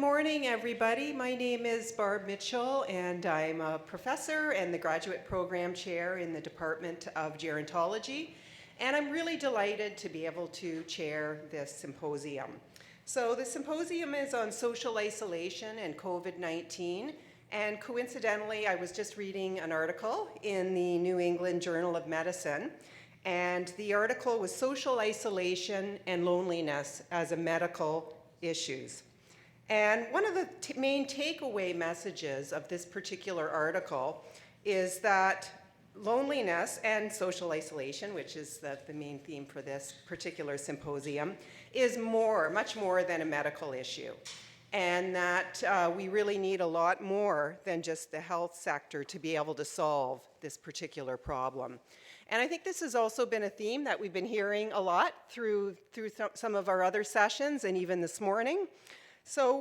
Good morning, everybody. My name is Barb Mitchell, and I'm a professor and the graduate program chair in the Department of Gerontology. And I'm really delighted to be able to chair this symposium. So the symposium is on social isolation and COVID-19. And coincidentally, I was just reading an article in the New England Journal of Medicine. And the article was Social Isolation and Loneliness as a Medical Issues. And one of the main takeaway messages of this particular article is that loneliness and social isolation, which is the main theme for this particular symposium, is much more than a medical issue. And that we really need a lot more than just the health sector to be able to solve this particular problem. And I think this has also been a theme that we've been hearing a lot through some of our other sessions and even this morning. So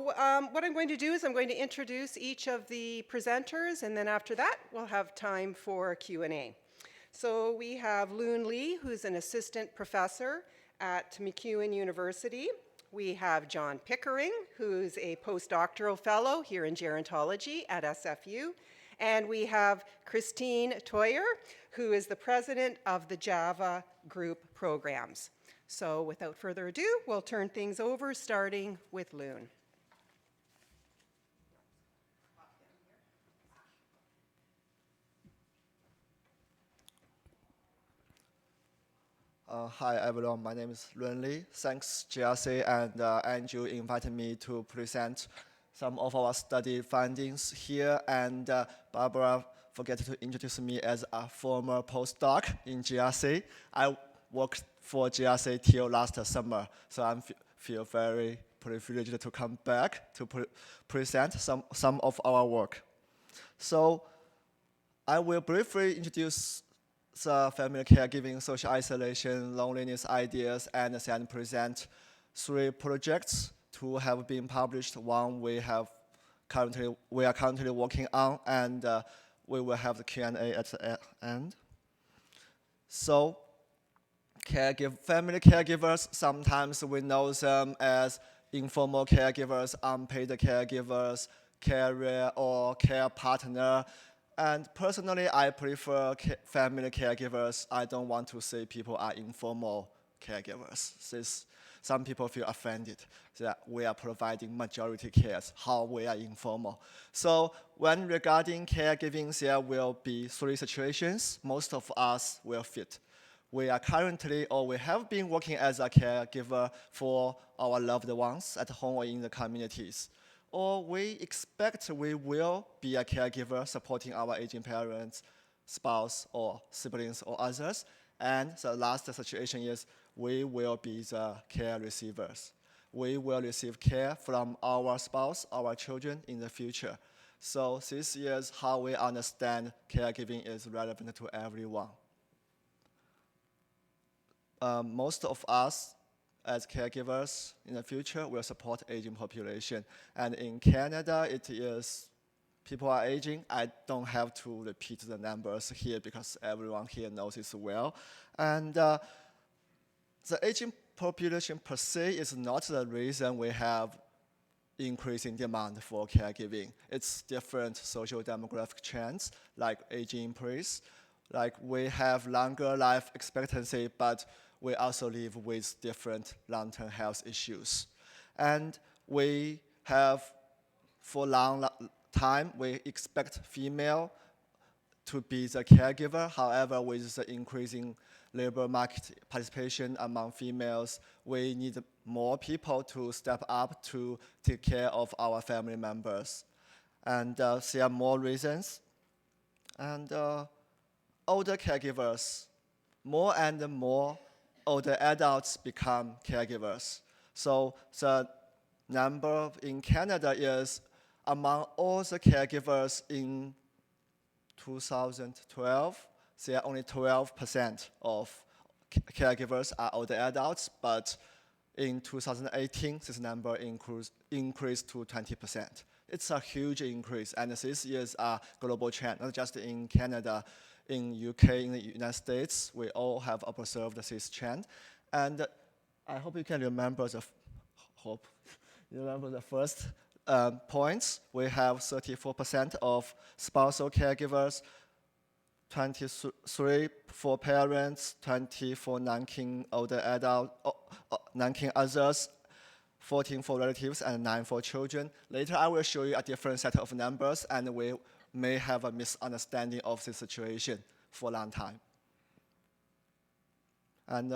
what I'm going to do is I'm going to introduce each of the presenters, and then after that, we'll have time for Q&A. So we have Loon Lee, who's an assistant professor at MacEwan University. We have John Pickering, who's a postdoctoral fellow here in gerontology at SFU. And we have Christine Toyer, who is the president of the Java Group programs. So without further ado, we'll turn things over, starting with Loon. Hi everyone, my name is Loon Lee. Thanks GRC and Andrew invited me to present some of our study findings here, and Barbara forgot to introduce me as a former postdoc in GRC. I worked for GRC till last summer, so I feel very privileged to come back to present some of our work. So I will briefly introduce the family caregiving, social isolation, loneliness ideas, and then present 3 projects. 2 have been published. One we are currently working on, and we will have the Q&A at the end. So family caregivers, sometimes we know them as informal caregivers, unpaid caregivers, carer or care partner. And personally, I prefer family caregivers. I don't want to say people are informal caregivers. Some people feel offended that we are providing majority cares, how we are informal. So when regarding caregiving, there will be 3 situations most of us will fit. We are currently, or we have been working as a caregiver for our loved ones at home or in the communities. Or we expect we will be a caregiver supporting our aging parents, spouse, or siblings, or others. And the last situation is we will be the care receivers. We will receive care from our spouse, our children in the future. So this is how we understand caregiving is relevant to everyone. Most of us as caregivers in the future will support aging population. And in Canada, it is people are aging. I don't have to repeat the numbers here because everyone here knows it well. And the aging population per se is not the reason we have increasing demand for caregiving. It's different social demographic trends like aging in place. Like we have longer life expectancy, but we also live with different long-term health issues. And we have, for a long time, we expect female to be the caregiver. However, with the increasing labor market participation among females, we need more people to step up to take care of our family members. And there are more reasons. And older caregivers, more and more older adults become caregivers. So the number in Canada is among all the caregivers in 2012, there are only 12% of caregivers are older adults, but in 2018, this number increased to 20%. It's a huge increase, and this is a global trend, not just in Canada. In UK, in the United States, we all have observed this trend. And I hope you can remember the first points, we have 34% of spousal caregivers, 23 for parents, 20 for non-kin older adult, non-kin others, 14 for relatives, and 9 for children. Later, I will show you a different set of numbers, and we may have a misunderstanding of the situation for a long time. And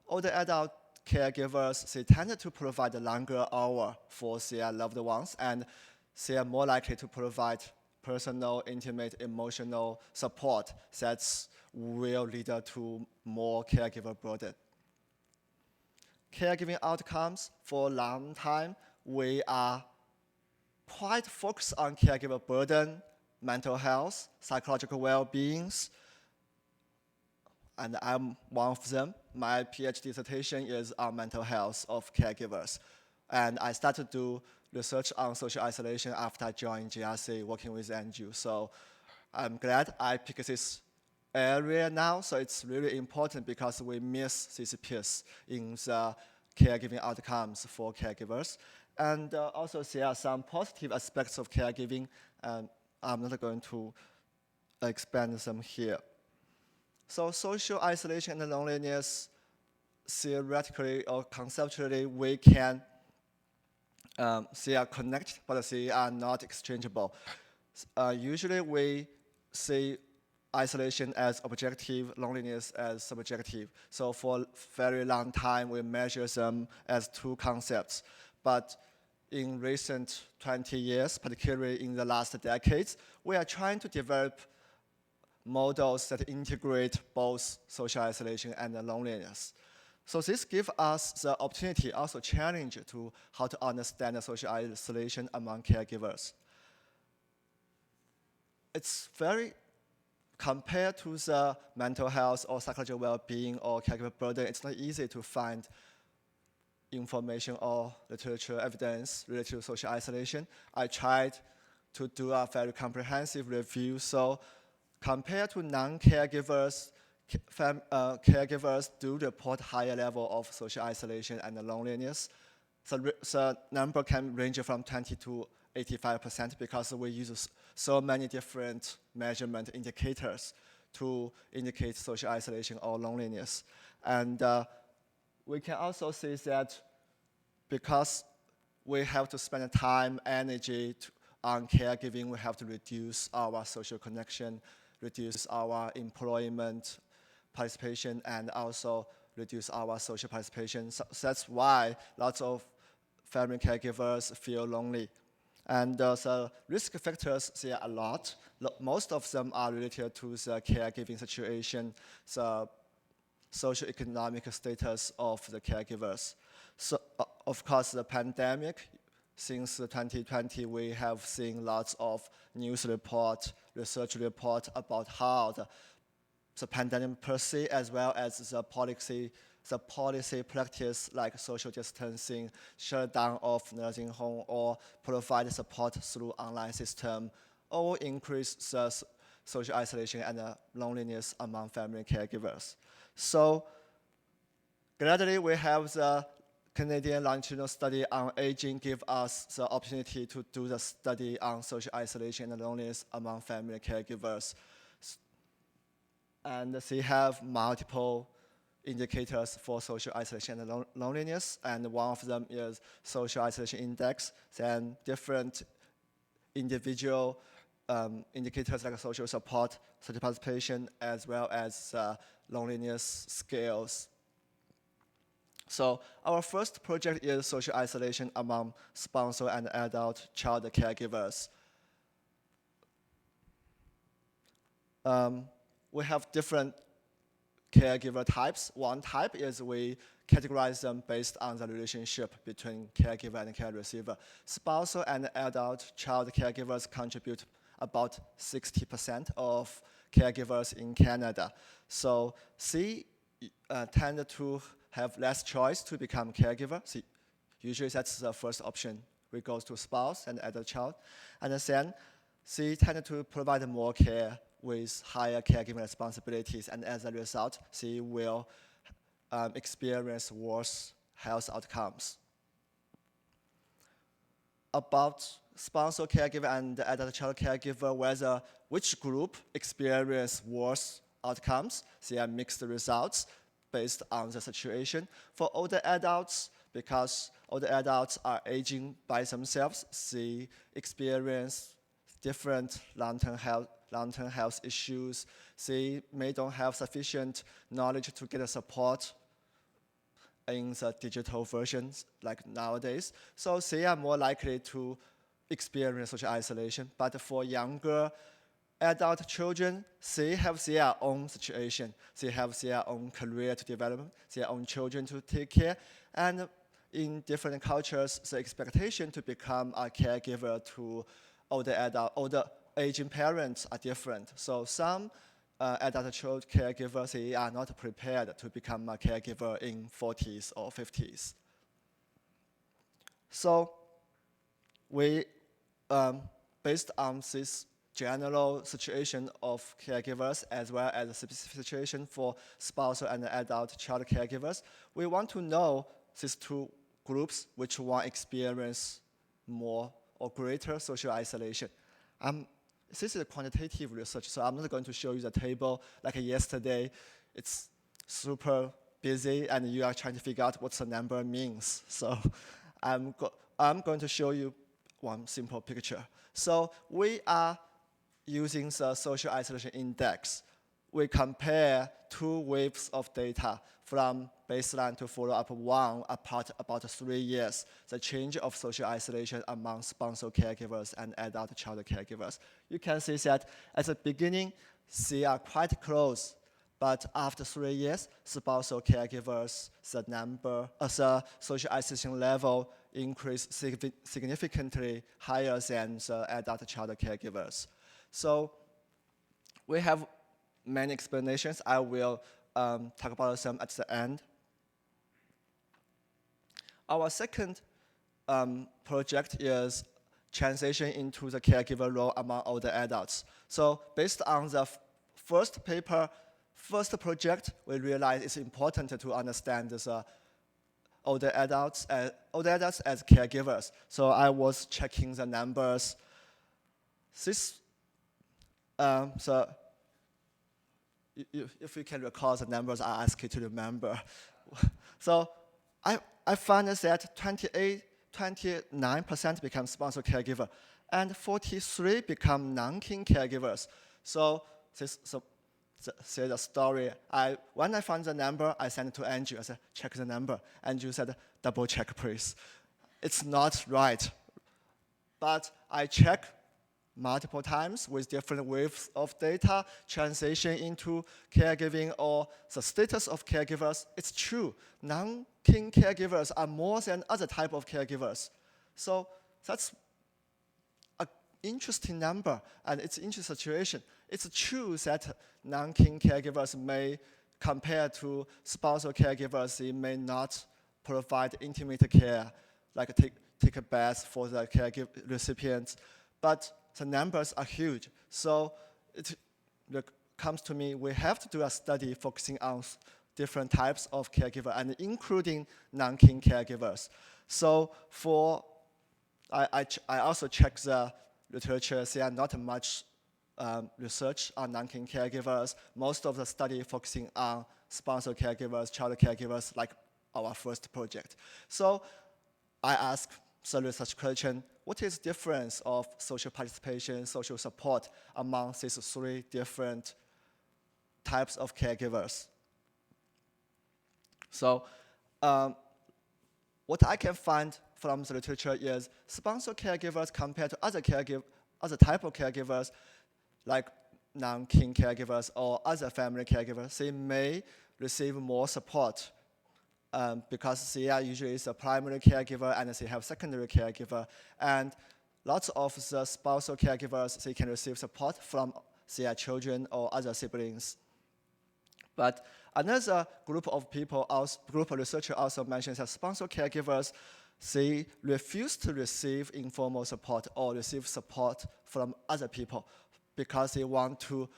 older adult caregivers, they tend to provide a longer hour for their loved ones, and they are more likely to provide personal, intimate, emotional support that will lead to more caregiver burden. Caregiving outcomes, for a long time, we are quite focused on caregiver burden, mental health, psychological well-beings, and I'm one of them. My PhD dissertation is on mental health of caregivers. And I started to do research on social isolation after I joined GRC, working with Andrew. So I'm glad I picked this area now. So it's really important because we miss this piece in the caregiving outcomes for caregivers. And also there are some positive aspects of caregiving, and I'm not going to expand them here. So social isolation and loneliness, theoretically or conceptually, we can, they are connected, but they are not exchangeable. Usually we see isolation as objective, loneliness as subjective. So for a very long time, we measure them as two concepts. But in recent 20 years, particularly in the last decades, we are trying to develop models that integrate both social isolation and loneliness. So this gives us the opportunity, also challenge to how to understand the social isolation among caregivers. It's very, compared to the mental health or psychological well-being or caregiver burden, it's not easy to find information or literature evidence related to social isolation. I tried to do a very comprehensive review. So compared to non-caregivers, caregivers do report higher level of social isolation and loneliness. So the number can range from 20 to 85% because we use so many different measurement indicators to indicate social isolation or loneliness. And we can also see that because we have to spend time, energy on caregiving, we have to reduce our social connection, reduce our employment participation, and also reduce our social participation. So that's why lots of family caregivers feel lonely. And the risk factors, there are a lot. Most of them are related to the caregiving situation, the socioeconomic status of the caregivers. So, of course, the pandemic, since 2020, we have seen lots of news reports, research reports about how the pandemic per se, as well as the policy practice like social distancing, shutdown of nursing home, or provide support through online system, all increase the social isolation and loneliness among family caregivers. So gladly, we have the Canadian longitudinal study on aging give us the opportunity to do the study on social isolation and loneliness among family caregivers. And they have multiple indicators for social isolation and loneliness, and one of them is social isolation index, then different individual indicators like social support, social participation, as well as loneliness scales. So our first project is social isolation among spousal and adult child caregivers. We have different caregiver types. One type is we categorize them based on the relationship between caregiver and care receiver. Spousal and adult child caregivers contribute about 60% of caregivers in Canada. So they tend to have less choice to become caregiver. See, usually that's the first option. We go to spouse and adult child. And then they tend to provide more care with higher caregiving responsibilities. And as a result, they will experience worse health outcomes. about sponsor caregiver and adult child caregiver, whether which group experience worse outcomes. There are mixed results based on the situation. For older adults, because older adults are aging by themselves, they experience different long-term health issues. They may don't have sufficient knowledge to get support in the digital versions like nowadays. So they are more likely to experience social isolation. But for younger adult children, they have their own situation. They have their own career to develop, their own children to take care. And in different cultures, the expectation to become a caregiver to older aging parents are different. So some adult child caregivers, they are not prepared to become a caregiver in 40s or 50s. So we, based on this general situation of caregivers as well as the specific situation for spousal and adult child caregivers, we want to know these two groups which one experience more or greater social isolation. This is a quantitative research, so I'm not going to show you the table like yesterday. It's super busy, and you are trying to figure out what the number means. So I'm going to show you one simple picture. So we are using the social isolation index. We compare two waves of data from baseline to follow-up one apart about 3 years, the change of social isolation among spousal caregivers and adult child caregivers. You can see that at the beginning, they are quite close, but after 3 years, spousal caregivers, the social isolation level increased significantly higher than the adult child caregivers. So we have many explanations. I will talk about some at the end. Our second project is transition into the caregiver role among older adults. So based on the first project, we realized it's important to understand the older adults as caregivers. So I was checking the numbers. If you can recall the numbers, I ask you to remember. So I found that 29% become sponsor caregiver, and 43 become non-kin caregivers. So say the story. When I found the number, I sent it to Andrew. I said, check the number. Andrew said, double check, please. It's not right. But I checked multiple times with different waves of data, transition into caregiving or the status of caregivers. It's true, non-kin caregivers are more than other type of caregivers. So that's an interesting number, and it's an interesting situation. It's true that non-kin caregivers may, compared to spousal caregivers, they may not provide intimate care, like take a bath for the caregiver recipients, but the numbers are huge. So it comes to me, we have to do a study focusing on different types of caregiver and including non-kin caregivers. So I also checked the literature. There are not much research on non-kin caregivers. Most of the study focusing on sponsor caregivers, child caregivers, like our first project. So I asked the research question, what is the difference of social participation, social support among these three different types of caregivers? So what I can find from the literature is sponsor caregivers compared to other type of caregivers, like non-kin caregivers or other family caregivers, they may receive more support because they are usually the primary caregiver and they have secondary caregiver. And lots of the spousal caregivers, they can receive support from their children or other siblings. But another group of researchers also mentions that spousal caregivers, they refuse to receive informal support or receive support from other people because they want to,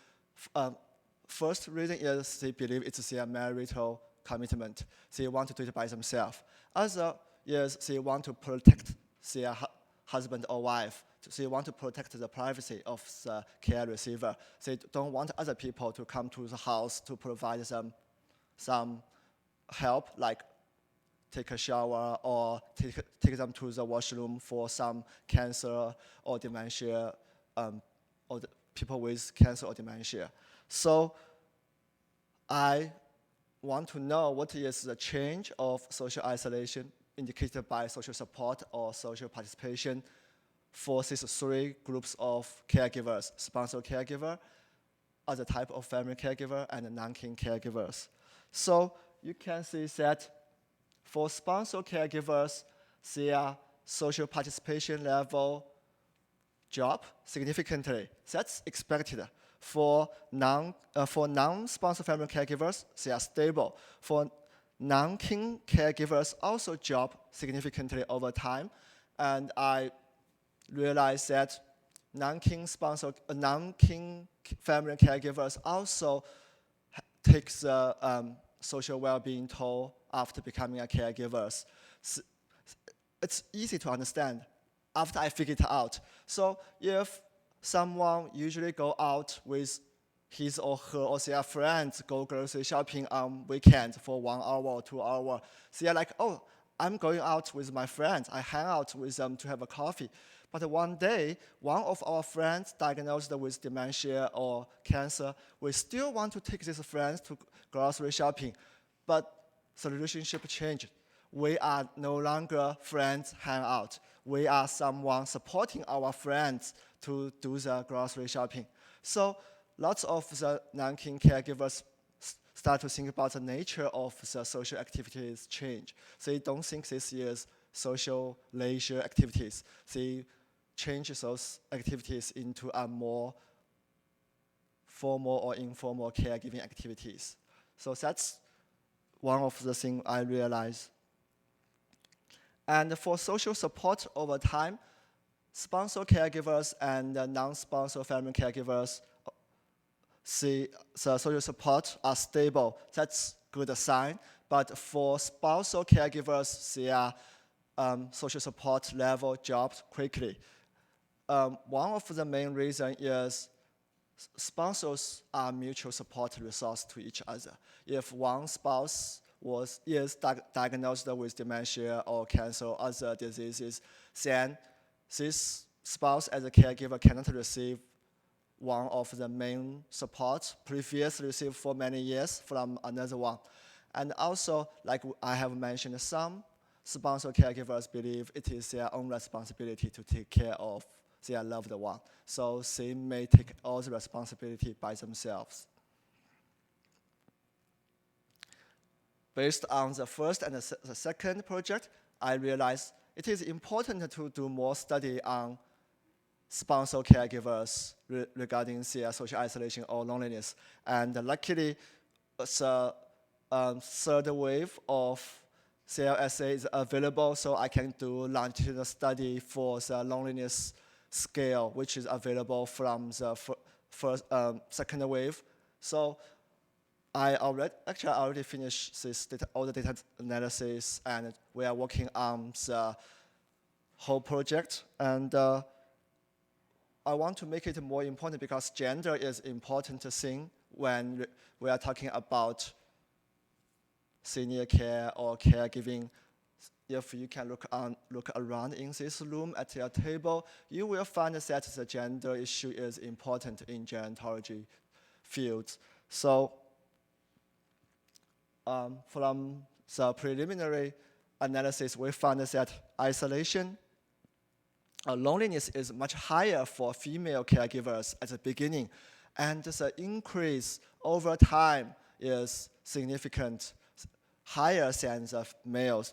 first reason is they believe it's their marital commitment. They want to do it by themselves. Other is they want to protect their husband or wife. So you want to protect the privacy of the care receiver. So you don't want other people to come to the house to provide them some help, like take a shower or take them to the washroom for some cancer or dementia, or the people with cancer or dementia. So I want to know what is the change of social isolation indicated by social support or social participation for these three groups of caregivers: sponsor caregiver, other type of family caregiver, and non-kin caregivers. So you can see that for sponsor caregivers, their social participation level drop significantly. That's expected. For non-sponsor family caregivers, they are stable. For non-kin caregivers, also drop significantly over time. And I realized that non-kin family caregivers also take the social well-being toll after becoming a caregivers. It's easy to understand after I figured it out. So if someone usually go out with his or her or their friends, go grocery shopping on weekends for 1 hour or 2 hours, they are like, oh, I'm going out with my friends. I hang out with them to have a coffee. But one day, one of our friends diagnosed with dementia or cancer, we still want to take these friends to grocery shopping. But the relationship changed. We are no longer friends hang out. We are someone supporting our friends to do the grocery shopping. So lots of the non-kin caregivers start to think about the nature of the social activities change. They don't think this is social leisure activities. They change those activities into a more formal or informal caregiving activities. So that's one of the things I realized. And for social support over time, sponsor caregivers and non-sponsor family caregivers, the social support are stable. That's good sign. But for spousal caregivers, their social support level dropped quickly. One of the main reasons is sponsors are mutual support resource to each other. If one spouse is diagnosed with dementia or cancer or other diseases, then this spouse as a caregiver cannot receive one of the main support previously received for many years from another one. And also, like I have mentioned, some sponsor caregivers believe it is their own responsibility to take care of their loved one. So they may take all the responsibility by themselves. Based on the first and the second project, I realized it is important to do more study on sponsor caregivers regarding their social isolation or loneliness. And luckily, the third wave of CLSA is available, so I can do longitudinal study for the loneliness scale, which is available from the second wave. So I already finished this all the data analysis, and we are working on the whole project. And I want to make it more important because gender is an important thing when we are talking about senior care or caregiving. If you can look around in this room at your table, you will find that the gender issue is important in gerontology fields. So from the preliminary analysis, we found that isolation loneliness is much higher for female caregivers at the beginning, and the increase over time is significant, higher than the male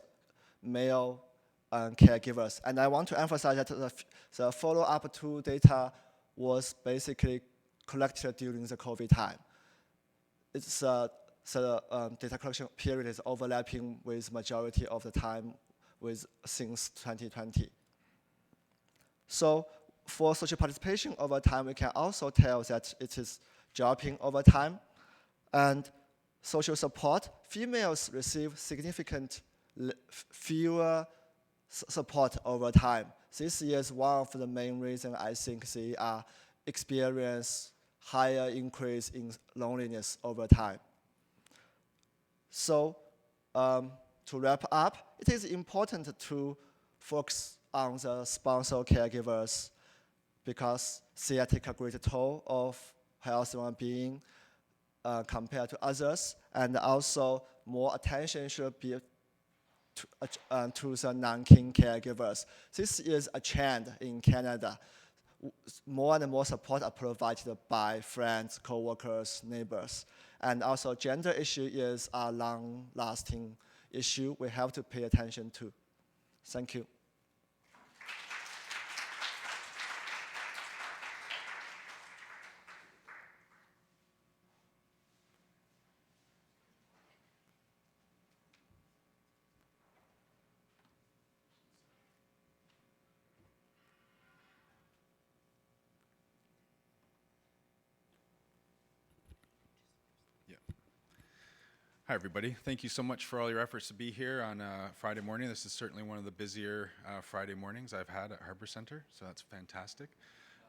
caregivers. And I want to emphasize that the follow-up to data was basically collected during the COVID time. It's the data collection period is overlapping with majority of the time since 2020. So for social participation over time, we can also tell that it is dropping over time. And social support, females receive significant fewer support over time. This is one of the main reasons I think they are experience higher increase in loneliness over time. So to wrap up, it is important to focus on the sponsor caregivers because they take a great toll of health and well-being compared to others, and also more attention should be to the non-kin caregivers. This is a trend in Canada. More and more support are provided by friends, co-workers, neighbors. And also gender issue is a long-lasting issue we have to pay attention to. Thank you. Hi, everybody. Thank you so much for all your efforts to be here on Friday morning. This is certainly one of the busier Friday mornings I've had at Harbour Centre, so that's fantastic.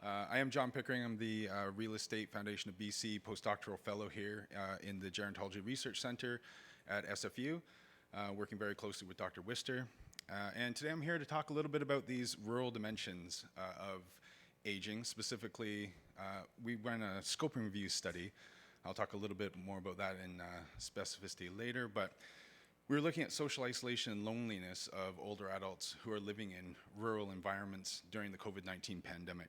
I am John Pickering. I'm the Real Estate Foundation of BC postdoctoral fellow here in the Gerontology Research Centre at SFU, working very closely with Dr. Wister. And today I'm here to talk a little bit about these rural dimensions of aging. Specifically, we ran a scoping review study. I'll talk a little bit more about that in specificity later, but we're looking at social isolation and loneliness of older adults who are living in rural environments during the COVID-19 pandemic.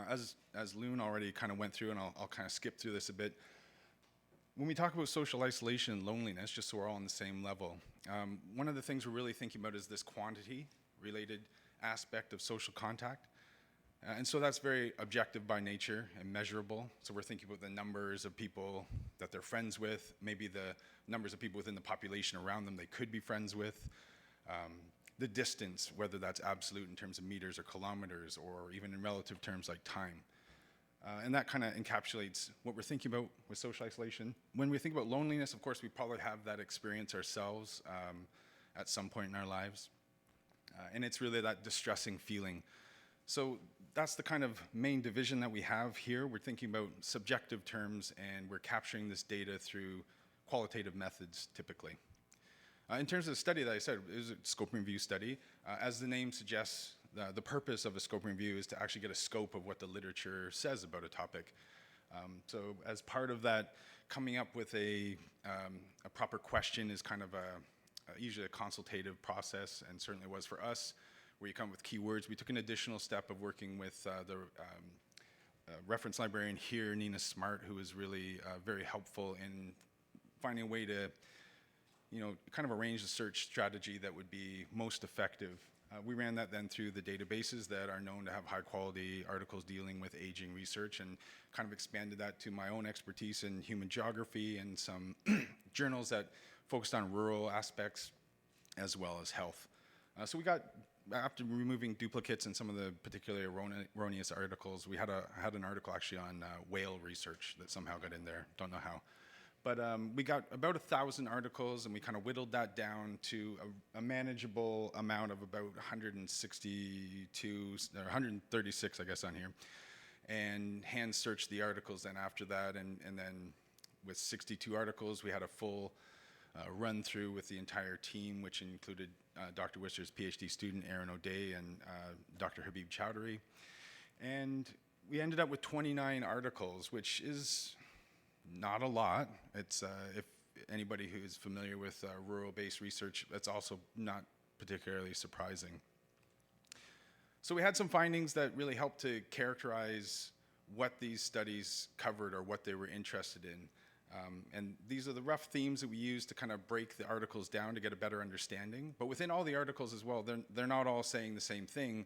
As Loon already kind of went through, and I'll kind of skip through this a bit, when we talk about social isolation and loneliness, just so we're all on the same level, one of the things we're really thinking about is this quantity-related aspect of social contact. And so that's very objective by nature and measurable. So we're thinking about the numbers of people that they're friends with, maybe the numbers of people within the population around them they could be friends with, the distance, whether that's absolute in terms of meters or kilometers, or even in relative terms like time. And that kind of encapsulates what we're thinking about with social isolation. When we think about loneliness, of course, we probably have that experience ourselves at some point in our lives. And it's really that distressing feeling. So that's the kind of main division that we have here. We're thinking about subjective terms, and we're capturing this data through qualitative methods, typically. In terms of the study that I said, it was a scoping review study. As the name suggests, the purpose of a scoping review is to actually get a scope of what the literature says about a topic. So as part of that, coming up with a proper question is kind of usually a consultative process, and certainly was for us, where you come up with keywords. We took an additional step of working with the reference librarian here, Nina Smart, who was really very helpful in finding a way to, kind of arrange the search strategy that would be most effective. We ran that then through the databases that are known to have high quality articles dealing with aging research, and kind of expanded that to my own expertise in human geography and some journals that focused on rural aspects as well as health. So we got, after removing duplicates in some of the particularly erroneous articles, we had an article actually on whale research that somehow got in there. Don't know how. But we got about 1,000 articles, and we kind of whittled that down to a manageable amount of about 162 or 136, I guess, on here, and hand searched the articles then after that, and then with 62 articles, we had a full run through with the entire team, which included Dr. Wister's PhD student, Aaron O'Day, and Dr. Habib Chowdhury. And we ended up with 29 articles, which is not a lot. It's, if anybody who is familiar with rural-based research, that's also not particularly surprising. So we had some findings that really helped to characterize what these studies covered or what they were interested in. And these are the rough themes that we use to kind of break the articles down to get a better understanding. But within all the articles as well, they're not all saying the same thing.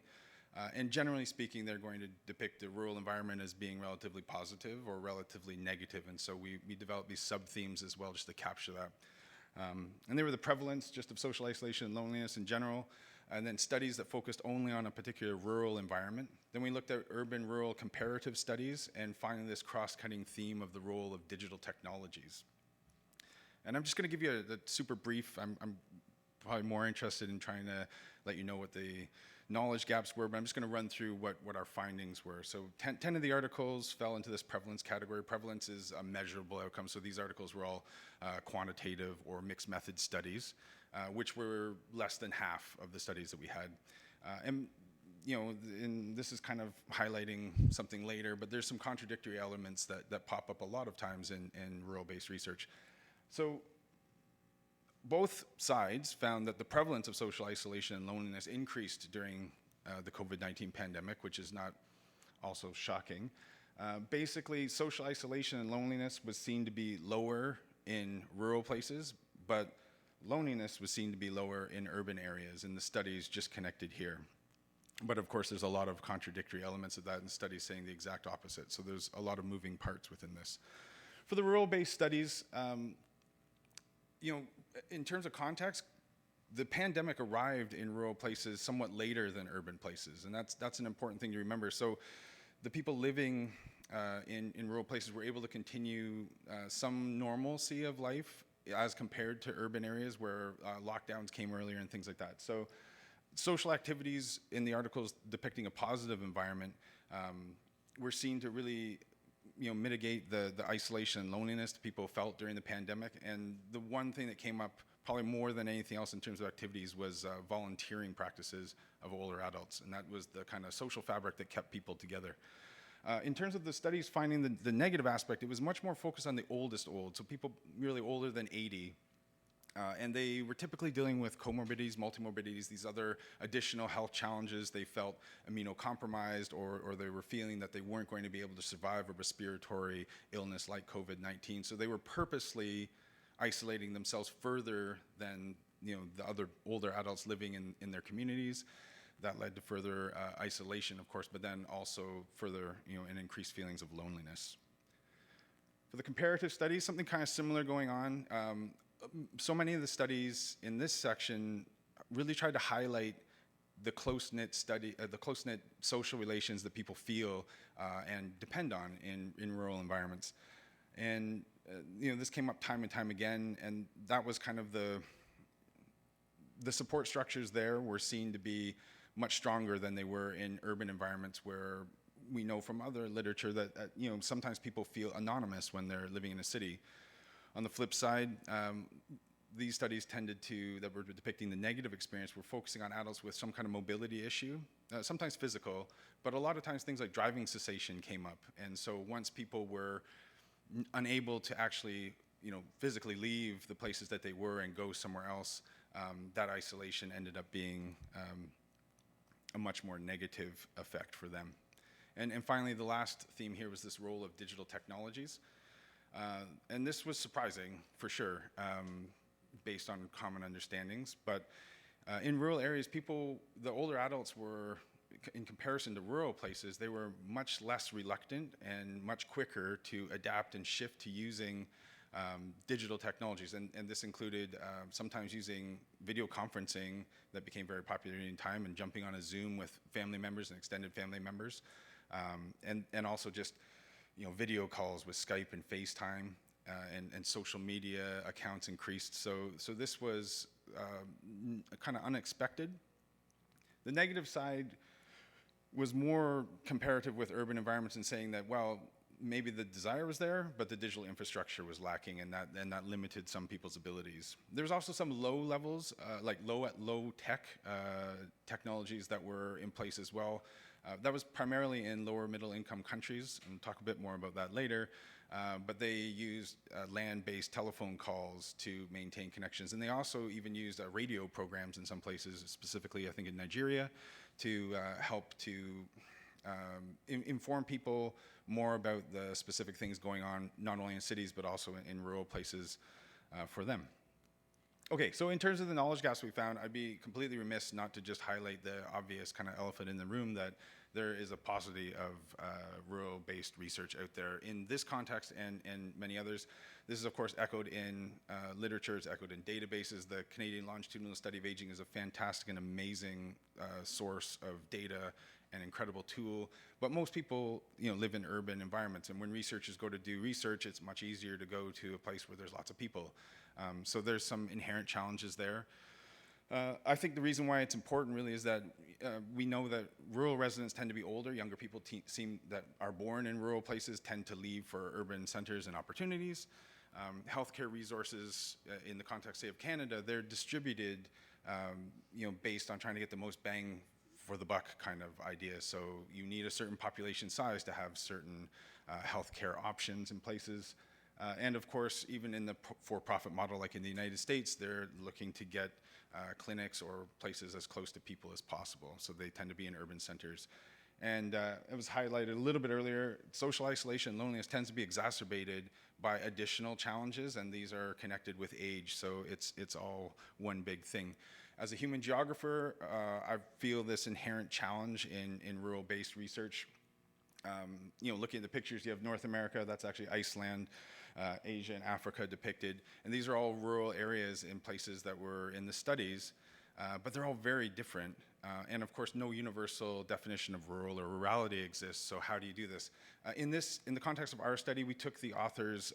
And generally speaking, they're going to depict the rural environment as being relatively positive or relatively negative. And so we developed these sub-themes as well just to capture that. And they were the prevalence just of social isolation and loneliness in general, and then studies that focused only on a particular rural environment. Then we looked at urban-rural comparative studies, and finally this cross-cutting theme of the role of digital technologies. And I'm just going to give you a super brief. I'm probably more interested in trying to let you know what the knowledge gaps were, but I'm just going to run through what our findings were. So 10 of the articles fell into this prevalence category. Prevalence is a measurable outcome, so these articles were all quantitative or mixed method studies, which were less than half of the studies that we had. And and this is kind of highlighting something later, but there's some contradictory elements that pop up a lot of times in rural-based research. So both sides found that the prevalence of social isolation and loneliness increased during the COVID-19 pandemic, which is not also shocking. Basically, social isolation and loneliness was seen to be lower in rural places, but loneliness was seen to be lower in urban areas, and the studies just connected here. But of course, there's a lot of contradictory elements of that, and studies saying the exact opposite, so there's a lot of moving parts within this. For the rural-based studies, in terms of context, the pandemic arrived in rural places somewhat later than urban places, and that's an important thing to remember. So the people living in rural places were able to continue some normalcy of life as compared to urban areas where lockdowns came earlier and things like that. So social activities in the articles depicting a positive environment were seen to really mitigate the isolation and loneliness that people felt during the pandemic. And the one thing that came up probably more than anything else in terms of activities was volunteering practices of older adults. And that was the kind of social fabric that kept people together. In terms of the studies finding the negative aspect, it was much more focused on the oldest old, so people really older than 80. And they were typically dealing with comorbidities, multimorbidities, these other additional health challenges. They felt immunocompromised, or they were feeling that they weren't going to be able to survive a respiratory illness like COVID-19. So they were purposely isolating themselves further than the other older adults living in their communities. That led to further isolation, of course, but then also further and increased feelings of loneliness. For the comparative studies, something kind of similar going on. So many of the studies in this section really tried to highlight the close-knit social relations that people feel and depend on in rural environments. And this came up time and time again, and that was kind of the support structures there were seen to be much stronger than they were in urban environments, where we know from other literature that sometimes people feel anonymous when they're living in a city. On the flip side, these studies that were depicting the negative experience were focusing on adults with some kind of mobility issue, sometimes physical, but a lot of times things like driving cessation came up. And so once people were unable to actually physically leave the places that they were and go somewhere else, that isolation ended up being a much more negative effect for them. And finally, the last theme here was this role of digital technologies. And this was surprising, for sure, based on common understandings. But in rural areas, the older adults were, in comparison to rural places, they were much less reluctant and much quicker to adapt and shift to using digital technologies. And this included sometimes using video conferencing that became very popular in time, and jumping on a Zoom with family members and extended family members. And also just video calls with Skype and FaceTime, and social media accounts increased. So this was kind of unexpected. The negative side was more comparative with urban environments, and saying that, well, maybe the desire was there, but the digital infrastructure was lacking, and that limited some people's abilities. There's also some low levels, like low tech technologies that were in place as well. That was primarily in lower middle income countries, and we'll talk a bit more about that later. But they used land-based telephone calls to maintain connections. And they also even used radio programs in some places, specifically I think in Nigeria, to help to inform people more about the specific things going on, not only in cities, but also in rural places for them. Okay, so in terms of the knowledge gaps we found, I'd be completely remiss not to just highlight the obvious kind of elephant in the room, that there is a paucity of rural-based research out there in this context and many others. This is, of course, echoed in literature, it's echoed in databases. The Canadian Longitudinal Study of Aging is a fantastic and amazing source of data, an incredible tool. But most people live in urban environments, and when researchers go to do research, it's much easier to go to a place where there's lots of people. So there's some inherent challenges there. I think the reason why it's important really is that we know that rural residents tend to be older. Younger people seem that are born in rural places tend to leave for urban centers and opportunities. Healthcare resources in the context, say, of Canada, they're distributed, based on trying to get the most bang for the buck kind of idea. So you need a certain population size to have certain healthcare options in places. And of course, even in the for-profit model, like in the United States, they're looking to get clinics or places as close to people as possible. So they tend to be in urban centers. And it was highlighted a little bit earlier, social isolation and loneliness tends to be exacerbated by additional challenges, and these are connected with age, so it's all one big thing. As a human geographer, I feel this inherent challenge in rural-based research. Looking at the pictures, you have North America, that's actually Iceland, Asia and Africa depicted, and these are all rural areas in places that were in the studies, but they're all very different. And of course, no universal definition of rural or rurality exists, so how do you do this? In the context of our study, we took the authors,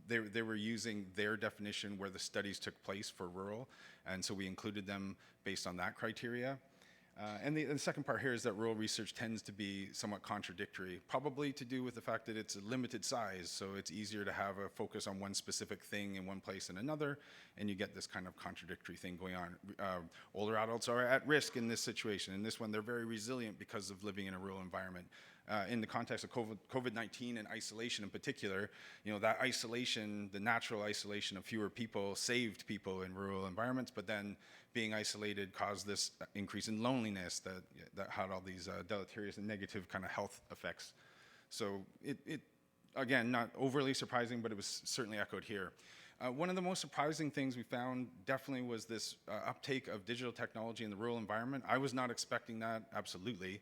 they were using their definition where the studies took place for rural, and so we included them based on that criteria. And the second part here is that rural research tends to be somewhat contradictory, probably to do with the fact that it's a limited size, so it's easier to have a focus on one specific thing in one place than another, and you get this kind of contradictory thing going on. Older adults are at risk in this situation. In this one, they're very resilient because of living in a rural environment. In the context of COVID-19 and isolation in particular, that isolation, the natural isolation of fewer people saved people in rural environments, but then being isolated caused this increase in loneliness that had all these deleterious and negative kind of health effects. So it again, not overly surprising, but it was certainly echoed here. One of the most surprising things we found definitely was this uptake of digital technology in the rural environment. I was not expecting that, absolutely.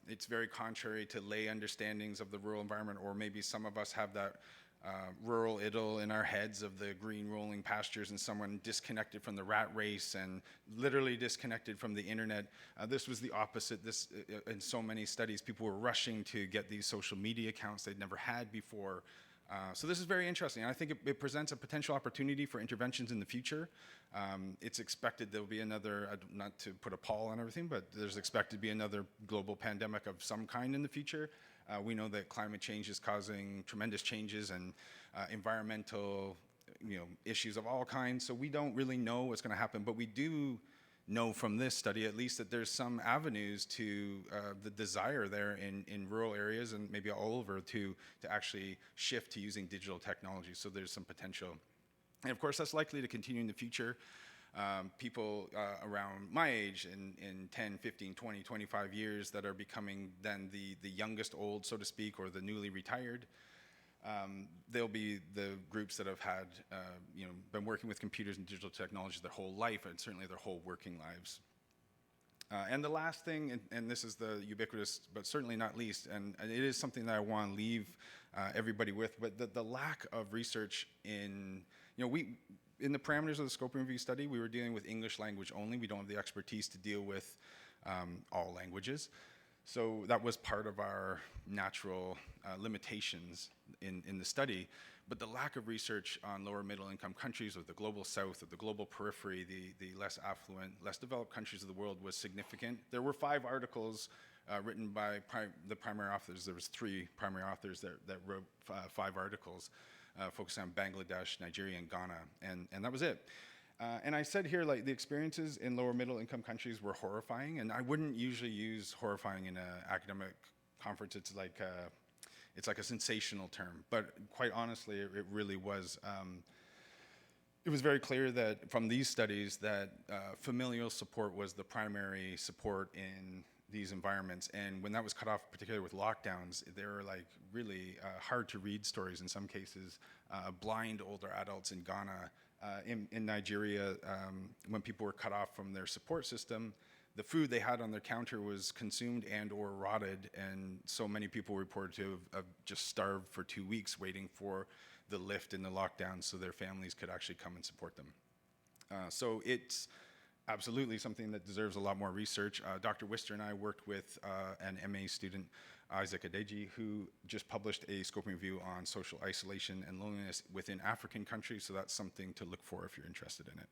It's very contrary to lay understandings of the rural environment, or maybe some of us have that rural idyll in our heads of the green rolling pastures and someone disconnected from the rat race and literally disconnected from the internet. This was the opposite. In so many studies, people were rushing to get these social media accounts they'd never had before. So this is very interesting. I think it presents a potential opportunity for interventions in the future. It's expected there'll be another, not to put a pall on everything, but there's expected to be another global pandemic of some kind in the future. We know that climate change is causing tremendous changes and environmental issues of all kinds. So we don't really know what's going to happen, but we do know from this study at least that there's some avenues to the desire there in rural areas and maybe all over to actually shift to using digital technology. So there's some potential. And of course, that's likely to continue in the future. People around my age in 10, 15, 20, 25 years that are becoming then the youngest old, so to speak, or the newly retired. They'll be the groups that have had, been working with computers and digital technology their whole life, and certainly their whole working lives. And the last thing, and this is the ubiquitous, but certainly not least, and it is something that I want to leave everybody with, but the lack of research in the parameters of the scope and review study, we were dealing with English language only. We don't have the expertise to deal with all languages. So that was part of our natural limitations in the study. But the lack of research on lower middle income countries or the global south or the global periphery, the less affluent, less developed countries of the world was significant. There were 5 articles written by the primary authors. There was 3 primary authors that wrote 5 articles focusing on Bangladesh, Nigeria, and Ghana, and that was it. And I said here, like, the experiences in lower middle income countries were horrifying, and I wouldn't usually use horrifying in an academic conference. It's like a sensational term, but quite honestly, it really was. It was very clear that from these studies that familial support was the primary support in these environments, and when that was cut off, particularly with lockdowns, they were like really hard to read stories in some cases. Blind older adults in Ghana, in Nigeria, when people were cut off from their support system, the food they had on their counter was consumed and or rotted, and so many people reported to have just starved for 2 weeks waiting for the lift in the lockdown so their families could actually come and support them. So it's absolutely something that deserves a lot more research. Dr. Wister and I worked with an MA student, Isaac Adeji, who just published a scoping review on social isolation and loneliness within African countries, so that's something to look for if you're interested in it.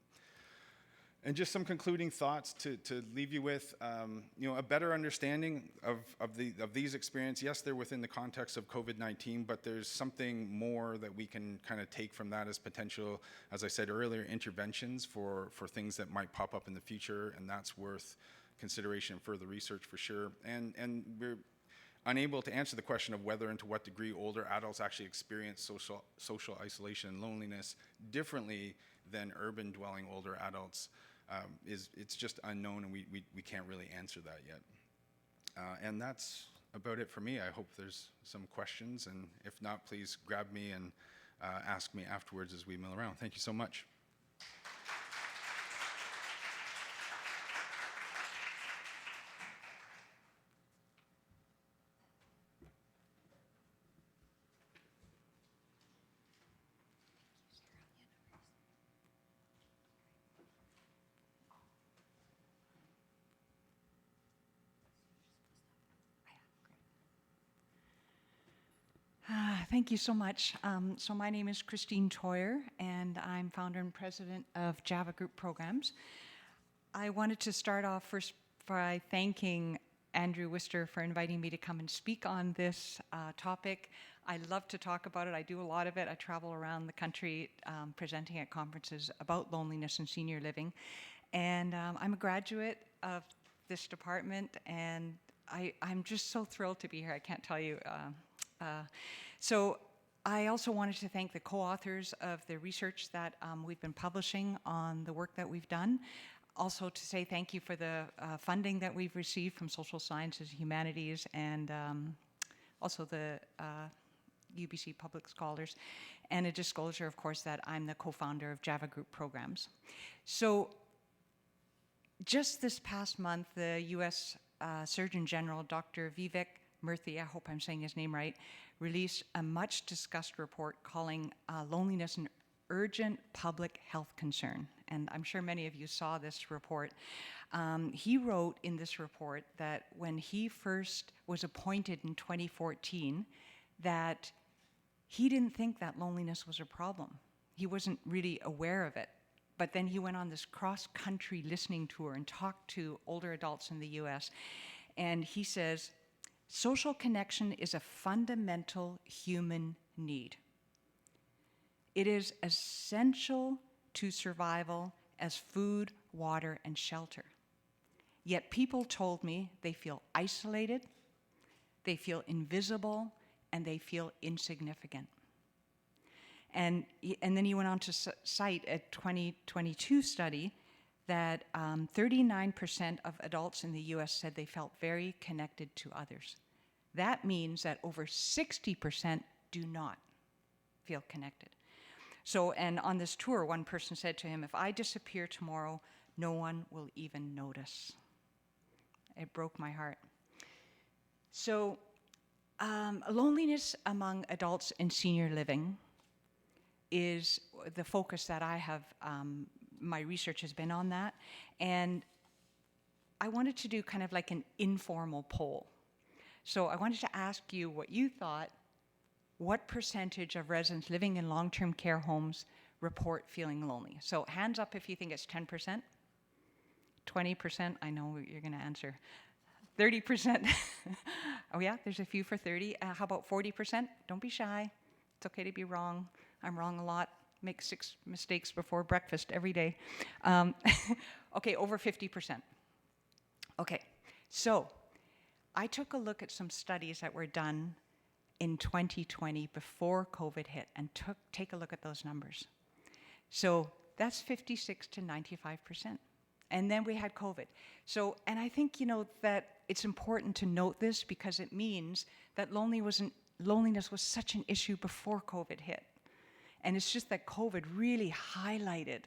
And just some concluding thoughts to leave you with, a better understanding of these experiences. Yes, they're within the context of COVID-19, but there's something more that we can kind of take from that as potential, as I said earlier, interventions for things that might pop up in the future, and that's worth consideration and further research for sure. And we're unable to answer the question of whether and to what degree older adults actually experience social isolation and loneliness differently than urban dwelling older adults. It's just unknown, and we can't really answer that yet. And that's about it for me. I hope there's some questions, and if not, please grab me and ask me afterwards as we mill around. Thank you so much. Thank you so much. So my name is Christine Toyer, and I'm founder and president of Java Group Programs. I wanted to start off first by thanking Andrew Wister for inviting me to come and speak on this topic. I love to talk about it. I do a lot of it. I travel around the country presenting at conferences about loneliness and senior living. And I'm a graduate of this department, and I'm just so thrilled to be here. I can't tell you. So I also wanted to thank the co-authors of the research that we've been publishing on the work that we've done. Also to say thank you for the funding that we've received from Social Sciences, Humanities, and also the UBC Public Scholars. And a disclosure, of course, that I'm the co-founder of Java Group Programs. So just this past month, the US Surgeon General, Dr. Vivek Murthy, I hope I'm saying his name right, released a much discussed report calling loneliness an urgent public health concern. And I'm sure many of you saw this report. He wrote in this report that when he first was appointed in 2014, that he didn't think that loneliness was a problem. He wasn't really aware of it. But then he went on this cross-country listening tour and talked to older adults in the US. And he says, social connection is a fundamental human need. It is essential to survival as food, water, and shelter. Yet people told me they feel isolated, they feel invisible, and they feel insignificant. And then he went on to cite a 2022 study that 39% of adults in the US said they felt very connected to others. That means that over 60% do not feel connected. So, and on this tour, one person said to him, if I disappear tomorrow, no one will even notice. It broke my heart. So, loneliness among adults in senior living is the focus that I have, my research has been on that. And I wanted to do kind of like an informal poll. So I wanted to ask you what you thought, what percentage of residents living in long-term care homes report feeling lonely? So hands up if you think it's 10%, 20%, I know you're gonna answer. 30%, oh yeah, there's a few for 30. How about 40%? Don't be shy, it's okay to be wrong. I'm wrong a lot, make 6 mistakes before breakfast every day. Okay, over 50%. Okay, so I took a look at some studies that were done in 2020 before COVID hit and take a look at those numbers. So that's 56 to 95%. And then we had COVID. So, and I think, that it's important to note this because it means that loneliness was such an issue before COVID hit. And it's just that COVID really highlighted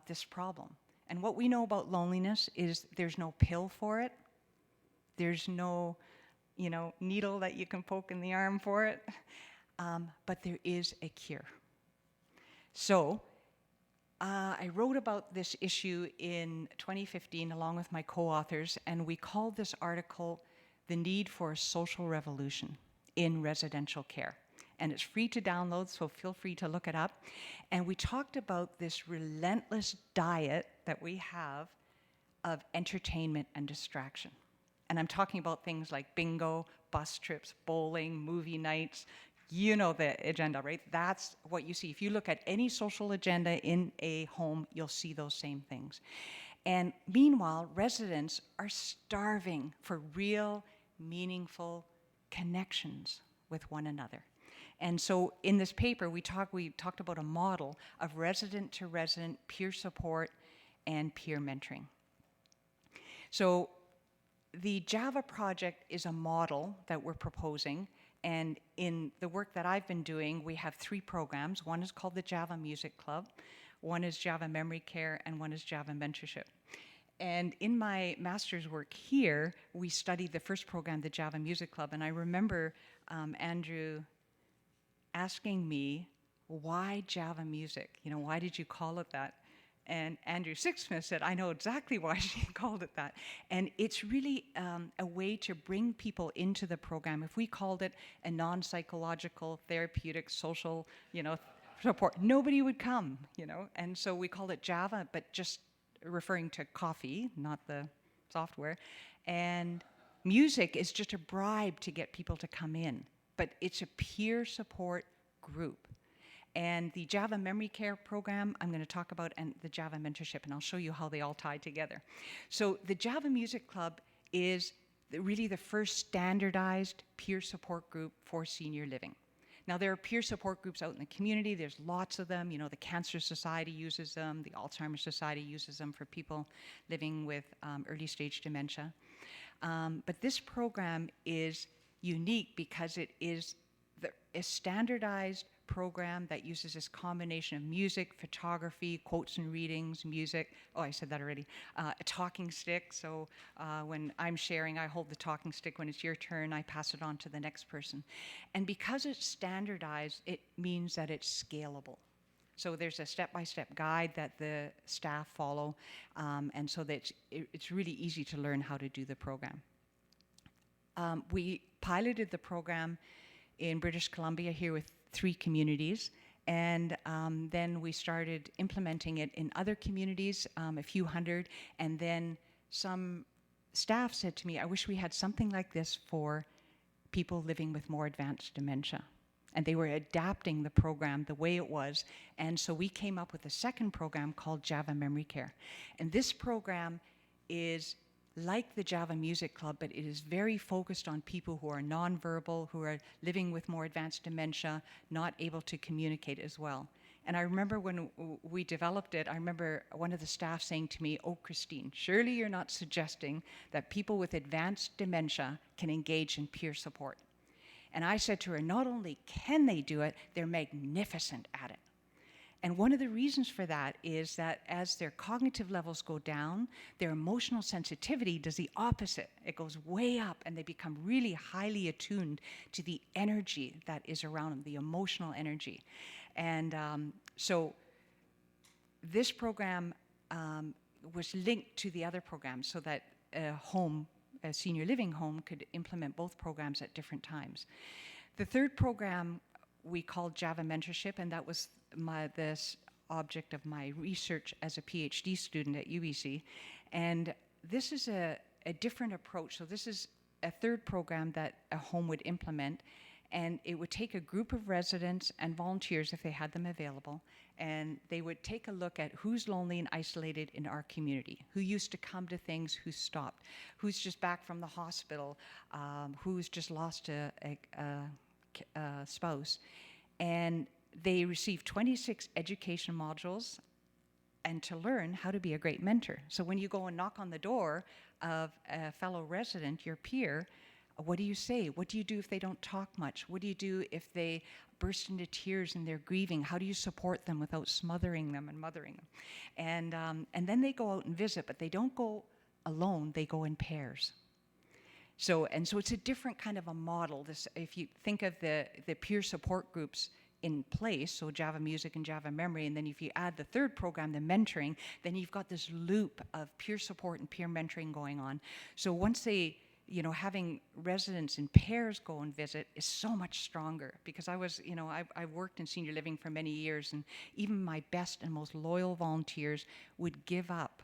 this problem. And what we know about loneliness is there's no pill for it. There's no, needle that you can poke in the arm for it. But there is a cure. So I wrote about this issue in 2015 along with my co-authors, and we called this article "The Need for a Social Revolution in Residential Care." and it's free to download, so feel free to look it up. And we talked about this relentless diet that we have of entertainment and distraction. And I'm talking about things like bingo, bus trips, bowling, movie nights. You know the agenda, right? That's what you see. If you look at any social agenda in a home, you'll see those same things. And meanwhile, residents are starving for real, meaningful connections with one another. And so in this paper, we talked about a model of resident-to-resident peer support and peer mentoring. So the Java project is a model that we're proposing, and in the work that I've been doing, we have 3 programs. One is called the Java Music Club, one is Java Memory Care, and one is Java Mentorship. And in my master's work here, we studied the first program, the Java Music Club, and I remember Andrew asking me, why Java music? You know, why did you call it that? And Andrew Sixsmith said, I know exactly why she called it that. And it's really a way to bring people into the program. If we called it a non-psychological, therapeutic, social, support, nobody would come, And so we called it Java, but just referring to coffee, not the software. And music is just a bribe to get people to come in. But it's a peer support group. And the Java Memory Care program I'm going to talk about, and the Java Mentorship, and I'll show you how they all tie together. So the Java Music Club is really the first standardized peer support group for senior living. Now, there are peer support groups out in the community. There's lots of them. The Cancer Society uses them. The Alzheimer's Society uses them for people living with early stage dementia. But this program is unique because it is a standardized program that uses this combination of music, photography, quotes and readings, music. Oh, I said that already. A talking stick. So when I'm sharing, I hold the talking stick. When it's your turn, I pass it on to the next person. And because it's standardized, it means that it's scalable. So there's a step-by-step guide that the staff follow, and so that it's really easy to learn how to do the program. We piloted the program in British Columbia here with 3 communities, and then we started implementing it in other communities, a few hundred, and then some staff said to me, I wish we had something like this for people living with more advanced dementia. And they were adapting the program the way it was, and so we came up with a second program called Java Memory Care. And this program is like the Java Music Club, but it is very focused on people who are nonverbal, who are living with more advanced dementia, not able to communicate as well. And I remember when we developed it, I remember one of the staff saying to me, oh, Christine, surely you're not suggesting that people with advanced dementia can engage in peer support. And I said to her, not only can they do it, they're magnificent at it. And one of the reasons for that is that as their cognitive levels go down, their emotional sensitivity does the opposite. It goes way up, and they become really highly attuned to the energy that is around them, the emotional energy. And so this program was linked to the other programs so that a senior living home could implement both programs at different times. The third program we called Java Mentorship, and that was this object of my research as a PhD student at UBC. And this is a different approach. So this is a third program that a home would implement, and it would take a group of residents and volunteers if they had them available, and they would take a look at who's lonely and isolated in our community, who used to come to things, who stopped, who's just back from the hospital, who's just lost a spouse. And they received 26 education modules and to learn how to be a great mentor. So when you go and knock on the door of a fellow resident, your peer, what do you say? What do you do if they don't talk much? What do you do if they burst into tears and they're grieving? How do you support them without smothering them and mothering them? And then they go out and visit, but they don't go alone, they go in pairs. So it's a different kind of a model. If you think of the peer support groups in place, so Java Music and Java Memory, and then if you add the third program, the mentoring, then you've got this loop of peer support and peer mentoring going on. So once they having residents in pairs go and visit is so much stronger, because I've worked in senior living for many years, and even my best and most loyal volunteers would give up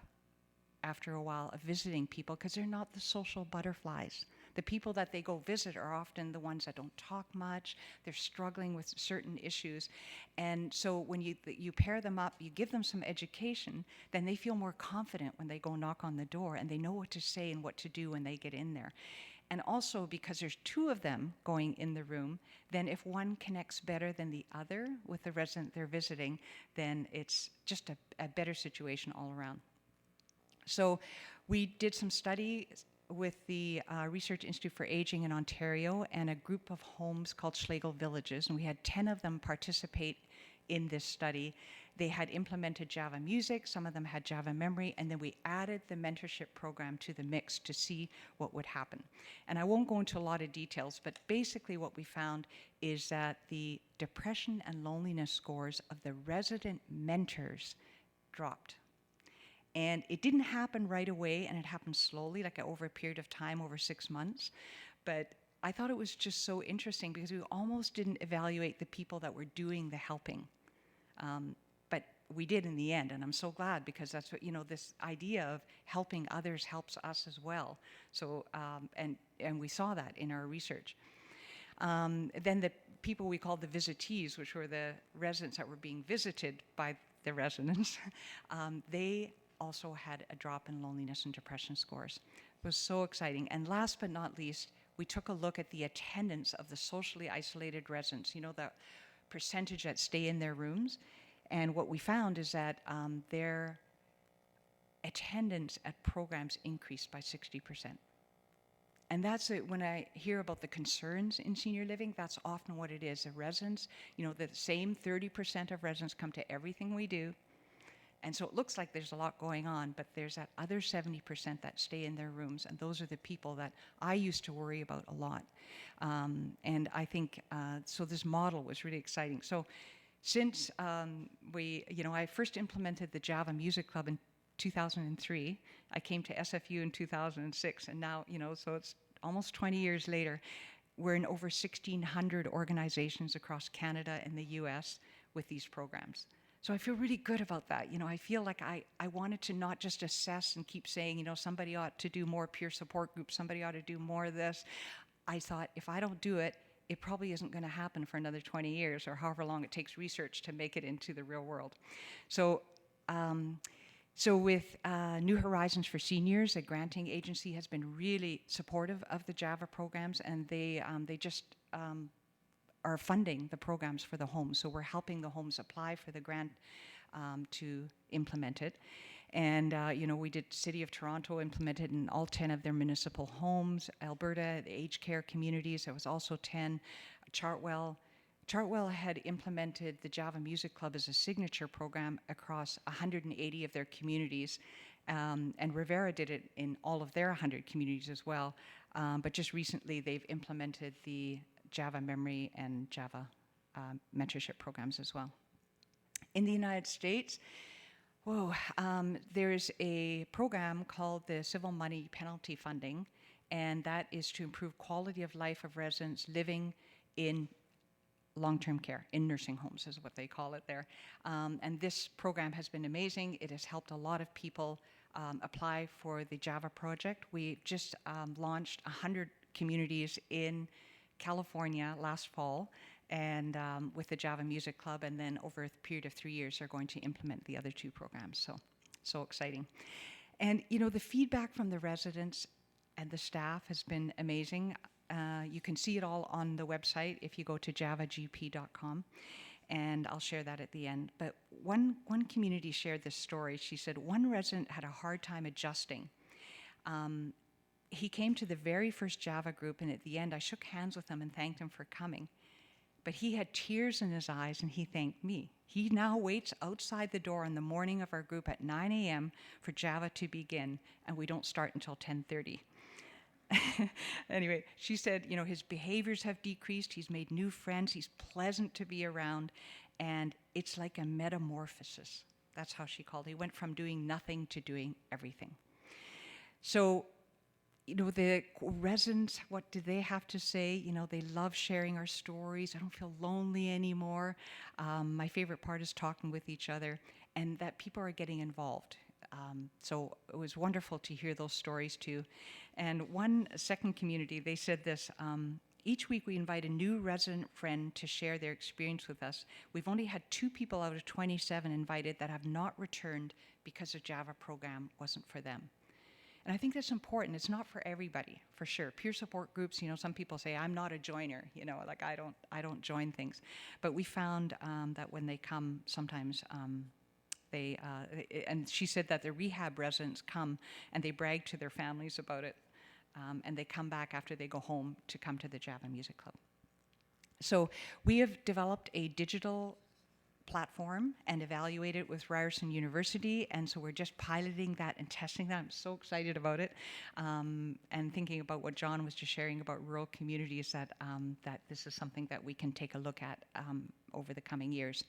after a while of visiting people because they're not the social butterflies. The people that they go visit are often the ones that don't talk much. They're struggling with certain issues. And so when you pair them up, you give them some education, then they feel more confident when they go knock on the door, and they know what to say and what to do when they get in there. And also, because there's two of them going in the room, then if one connects better than the other with the resident they're visiting, then it's just a better situation all around. So we did some study with the Research Institute for Aging in Ontario and a group of homes called Schlegel Villages, and we had 10 of them participate in this study. They had implemented Java music, some of them had Java memory, and then we added the mentorship program to the mix to see what would happen. And I won't go into a lot of details, but basically what we found is that the depression and loneliness scores of the resident mentors dropped. And it didn't happen right away, and it happened slowly, like over a period of time, over 6 months. But I thought it was just so interesting because we almost didn't evaluate the people that were doing the helping. But we did in the end, and I'm so glad, because that's what, this idea of helping others helps us as well. So, and we saw that in our research. Then the people we called the visitees, which were the residents that were being visited by the residents, they also had a drop in loneliness and depression scores. It was so exciting. And last but not least, we took a look at the attendance of the socially isolated residents, the percentage that stay in their rooms. And what we found is that their attendance at programs increased by 60%. And that's it. When I hear about the concerns in senior living, that's often what it is. The residents, the same 30% of residents come to everything we do. And so it looks like there's a lot going on, but there's that other 70% that stay in their rooms, and those are the people that I used to worry about a lot. And I think, so this model was really exciting. So since I first implemented the Java Music Club in 2003, I came to SFU in 2006, and now, so it's almost 20 years later, we're in over 1,600 organizations across Canada and the US with these programs. So I feel really good about that. I feel like I wanted to not just assess and keep saying, somebody ought to do more peer support groups, somebody ought to do more of this. I thought, if I don't do it, it probably isn't going to happen for another 20 years or however long it takes research to make it into the real world. So, with New Horizons for Seniors, a granting agency, has been really supportive of the Java programs, and they just are funding the programs for the homes. So we're helping the homes apply for the grant to implement it. And, we did City of Toronto implemented in all 10 of their municipal homes. Alberta, the aged care communities, there was also 10. Chartwell had implemented the Java Music Club as a signature program across 180 of their communities. And Rivera did it in all of their 100 communities as well. But just recently, they've implemented the Java memory and Java mentorship programs as well. In the United States, there's a program called the Civil Money Penalty Funding, and that is to improve quality of life of residents living in long-term care, in nursing homes is what they call it there. And this program has been amazing. It has helped a lot of people apply for the Java project. We just launched 100 communities in California last fall, and with the Java Music Club, and then over a period of 3 years, they're going to implement the other two programs. So exciting. And the feedback from the residents and the staff has been amazing. You can see it all on the website if you go to javagp.com, and I'll share that at the end. But one community shared this story. She said one resident had a hard time adjusting. He came to the very first Java group, and at the end, I shook hands with him and thanked him for coming. But he had tears in his eyes, and he thanked me. He now waits outside the door on the morning of our group at 9 a.m. for Java to begin, and we don't start until 10:30. Anyway, she said, his behaviors have decreased. He's made new friends. He's pleasant to be around, and it's like a metamorphosis. That's how she called it. He went from doing nothing to doing everything. So, you know, the residents, what do they have to say? You know, they love sharing our stories. I don't feel lonely anymore. My favorite part is talking with each other, and that people are getting involved. So it was wonderful to hear those stories too. And one second community, they said this, each week we invite a new resident friend to share their experience with us. We've only had 2 people out of 27 invited that have not returned because the Java program wasn't for them. And I think that's important. It's not for everybody, for sure. Peer support groups, you know, some people say, I'm not a joiner, you know, like I don't join things. But we found that when they come, sometimes and she said that the rehab residents come and they brag to their families about it, and they come back after they go home to come to the Java Music Club. So we have developed a digital platform and evaluate it with Ryerson University, and so we're just piloting that and testing that. I'm so excited about it, and thinking about what John was just sharing about rural communities, that that this is something that we can take a look at over the coming years.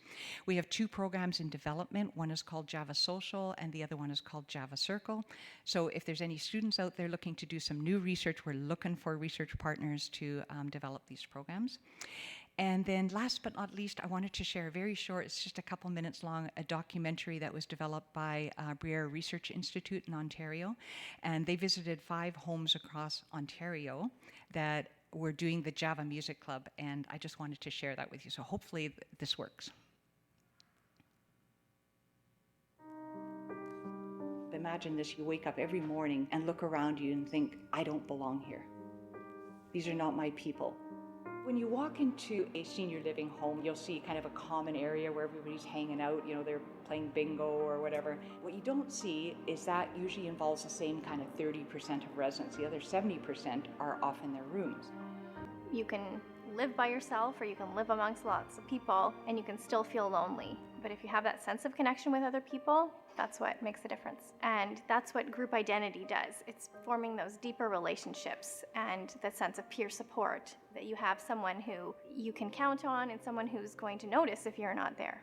We have 2 programs in development. One is called Java Social, and the other one is called Java Circle. So if there's any students out there looking to do some new research, we're looking for research partners to develop these programs. And then last but not least, I wanted to share a very short, it's just a couple minutes long, a documentary that was developed by Briere Research Institute in Ontario. And they visited 5 homes across Ontario that were doing the Java Music Club. And I just wanted to share that with you. So hopefully this works. Imagine this, you wake up every morning and look around you and think, I don't belong here. These are not my people. When you walk into a senior living home, you'll see kind of a common area where everybody's hanging out, you know, they're playing bingo or whatever. What you don't see is that usually involves the same kind of 30% of residents. The other 70% are off in their rooms. You can live by yourself or you can live amongst lots of people and you can still feel lonely. But if you have that sense of connection with other people, that's what makes the difference. And that's what group identity does. It's forming those deeper relationships and that sense of peer support, that you have someone who you can count on and someone who's going to notice if you're not there.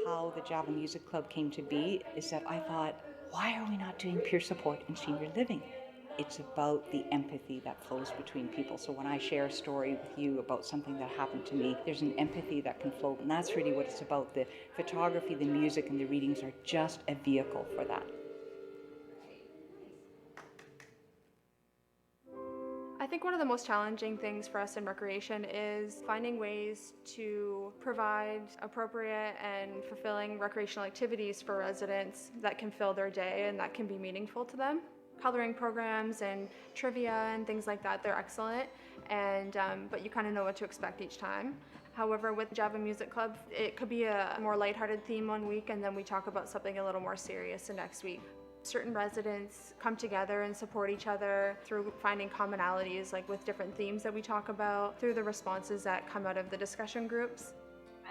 How the Java Music Club came to be is that I thought, why are we not doing peer support in senior living? It's about the empathy that flows between people. So when I share a story with you about something that happened to me, there's an empathy that can flow, and that's really what it's about. The photography, the music, and the readings are just a vehicle for that. I think one of the most challenging things for us in recreation is finding ways to provide appropriate and fulfilling recreational activities for residents that can fill their day and that can be meaningful to them. Coloring programs and trivia and things like that, they're excellent, and but you kind of know what to expect each time. However, with Java Music Club, it could be a more lighthearted theme one week, and then we talk about something a little more serious the next week. Certain residents come together and support each other through finding commonalities, like with different themes that we talk about, through the responses that come out of the discussion groups.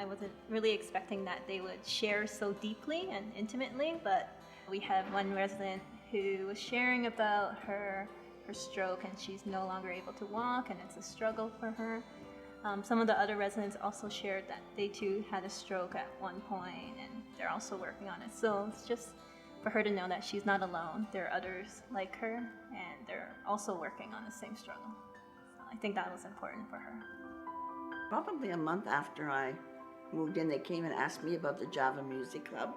I wasn't really expecting that they would share so deeply and intimately, but we had one resident who was sharing about her stroke, and she's no longer able to walk, and it's a struggle for her. Some of the other residents also shared that they too had a stroke at one point, and they're also working on it. So it's just for her to know that she's not alone. There are others like her, and they're also working on the same struggle. So I think that was important for her. Probably a month after I moved in, they came and asked me about the Java Music Club.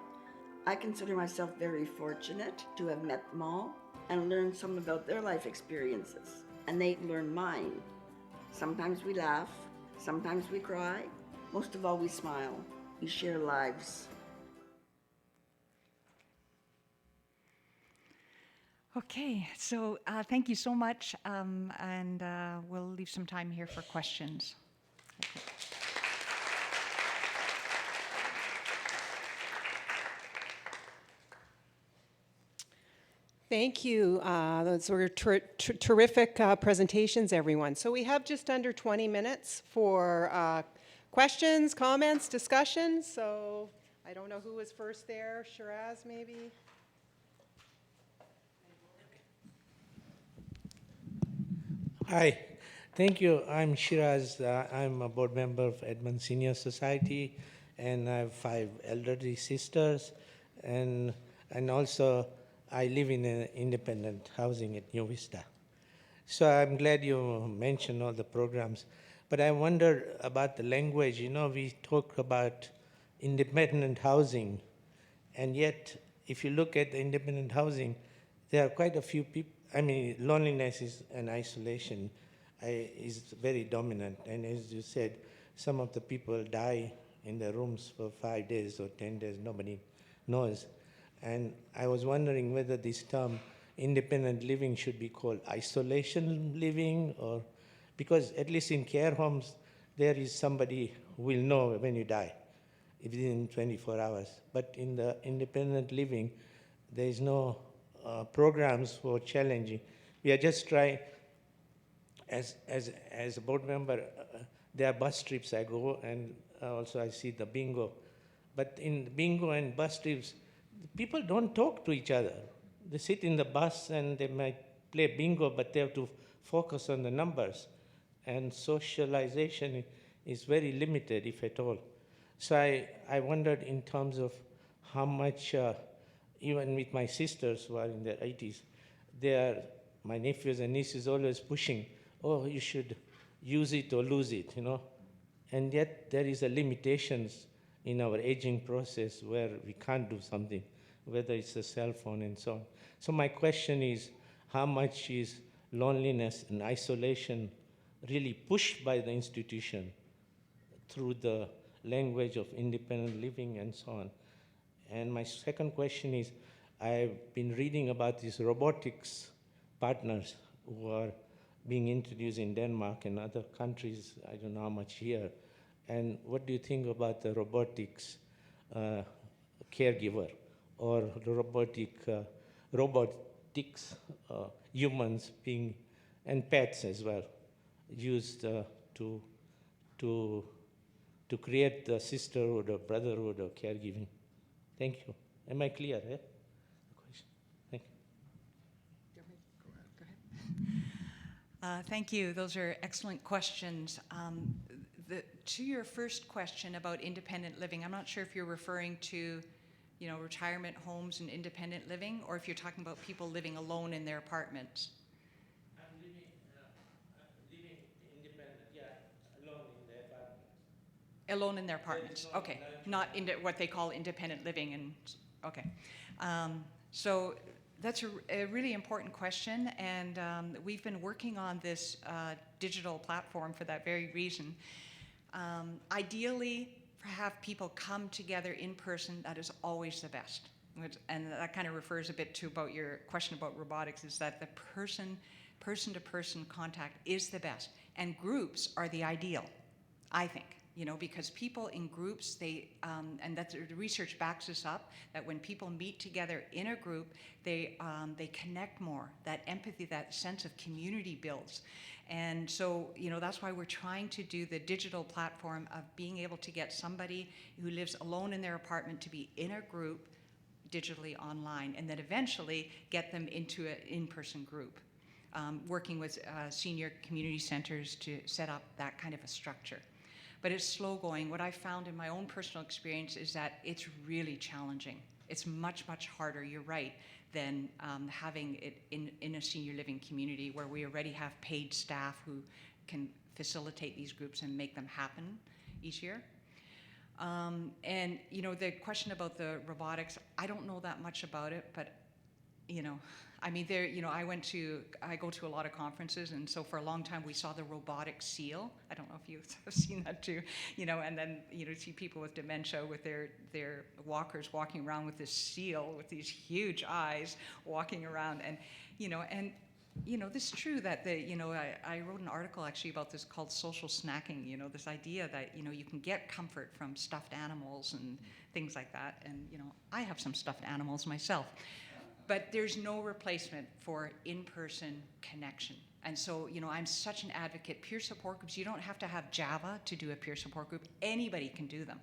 I consider myself very fortunate to have met them all and learned some about their life experiences. And they've learned mine. Sometimes we laugh, sometimes we cry, most of all we smile. We share lives. Okay, so thank you so much, and we'll leave some time here for questions. Okay. Thank you. Those were terrific presentations, everyone. So we have just under 20 minutes for questions, comments, discussion. So I don't know who was first there. Shiraz, maybe? Hi, thank you. I'm Shiraz. I'm a board member of Edmund Senior Society, and I have 5 elderly sisters, and also I live in an independent housing at New Vista. So I'm glad you mentioned all the programs. But I wonder about the language. You know, we talk about independent housing, and yet if you look at the independent housing, there are quite a few people. I mean, loneliness and isolation is very dominant. And as you said, some of the people die in their rooms for 5 days or 10 days, nobody knows. And I was wondering whether this term independent living should be called isolation living, or because at least in care homes, there is somebody who will know when you die within 24 hours. But in the independent living, there is no programs for challenging. We are just trying, as a board member, there are bus trips I go, and also I see the bingo. But in the bingo and bus trips, people don't talk to each other. They sit in the bus and they might play bingo, but they have to focus on the numbers. And socialization is very limited, if at all. So I wondered in terms of how much, even with my sisters who are in their 80s, my nephews and nieces always pushing, oh, you should use it or lose it, you know. And yet there is a limitations in our aging process where we can't do something, whether it's a cell phone and so on. So my question is, how much is loneliness and isolation really pushed by the institution through the language of independent living and so on? And my second question is, I've been reading about these robotics partners who are being introduced in Denmark and other countries, I don't know how much here. And what do you think about the robotics caregiver, or the robotics humans being, and pets as well, used to create the sisterhood or brotherhood or caregiving? Thank you. Am I clear? Eh? The question. Thank you. Thank you. Those are excellent questions. To your first question about independent living, I'm not sure if you're referring to, retirement homes and independent living, or if you're talking about people living alone in their apartments. I'm living independent, alone in the apartment. Alone in their apartments. Okay, not in what they call independent living. And okay, so that's a really important question, and we've been working on this digital platform for that very reason. Ideally, have people come together in person. That is always the best. And that kind of refers a bit to about your question about robotics, is that the person-to-person contact is the best. And groups are the ideal, I think. Because people in groups, and that's, the research backs this up, that when people meet together in a group, they connect more. That empathy, that sense of community builds. And so, that's why we're trying to do the digital platform of being able to get somebody who lives alone in their apartment to be in a group digitally online, and then eventually get them into an in-person group, working with senior community centers to set up that kind of a structure. But it's slow going. What I found in my own personal experience is that it's really challenging. It's much, much harder, you're right, than having it in a senior living community where we already have paid staff who can facilitate these groups and make them happen easier. And, the question about the robotics, I don't know that much about it, but, I mean, I go to a lot of conferences, and so for a long time we saw the robotic seal. I don't know if you have seen that too, and then, see people with dementia with their walkers walking around with this seal with these huge eyes walking around. And, this is true that I wrote an article actually about this called social snacking, this idea that, you can get comfort from stuffed animals and things like that. And, I have some stuffed animals myself. But there's no replacement for in-person connection. And so, I'm such an advocate. Peer support groups, you don't have to have Java to do a peer support group. Anybody can do them.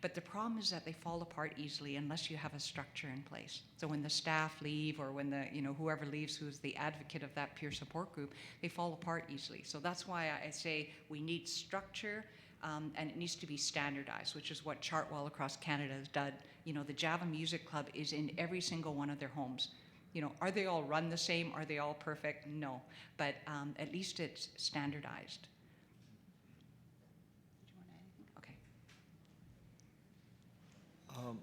But the problem is that they fall apart easily unless you have a structure in place. So when the staff leave, or when whoever leaves who's the advocate of that peer support group, they fall apart easily. So that's why I say we need structure, and it needs to be standardized, which is what Chartwell across Canada has done. The Java Music Club is in every single one of their homes. Are they all run the same? Are they all perfect? No, but at least it's standardized. Did you want to add anything? Okay.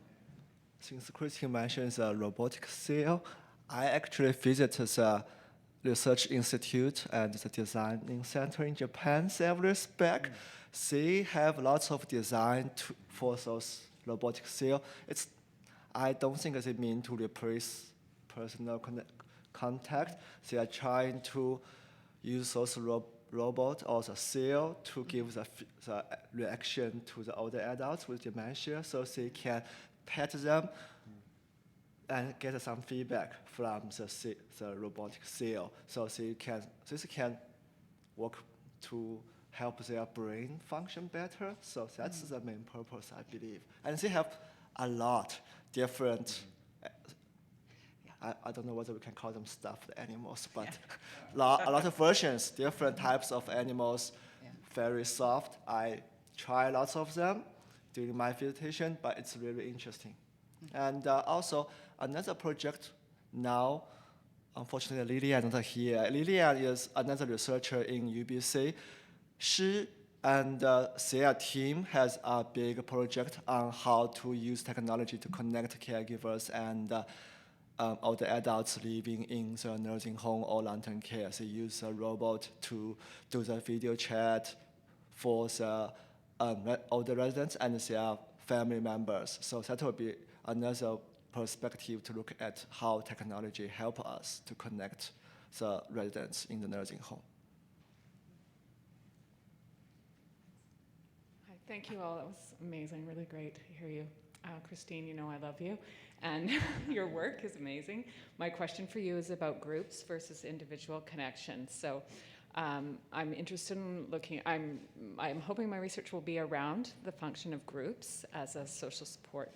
Since Christine mentions a robotic cell, I actually visited the research institute and the designing center in Japan several years back. They have lots of design for those robotic cell. I don't think they mean to replace personal contact. They are trying to use those robot or the cell to give the reaction to the older adults with dementia, so they can pet them and get some feedback from the robotic cell, so this can work to help their brain function better. So that's the main purpose, I believe. And they have a lot different. I don't know whether we can call them stuffed animals, but a lot of versions, different types of animals, very soft. I try lots of them during my visitation, but it's really interesting. And also another project now, unfortunately Lilian is not here. Lilian is another researcher in UBC. She and their team has a big project on how to use technology to connect caregivers and older adults living in the nursing home or long-term care. They use a robot to do the video chat for the older residents and their family members. So that will be another perspective to look at how technology help us to connect the residents in the nursing home. Hi, thank you all. That was amazing, really great to hear you. Christine, you know I love you, and your work is amazing. My question for you is about groups versus individual connections. So I'm interested in I'm hoping my research will be around the function of groups as a social support.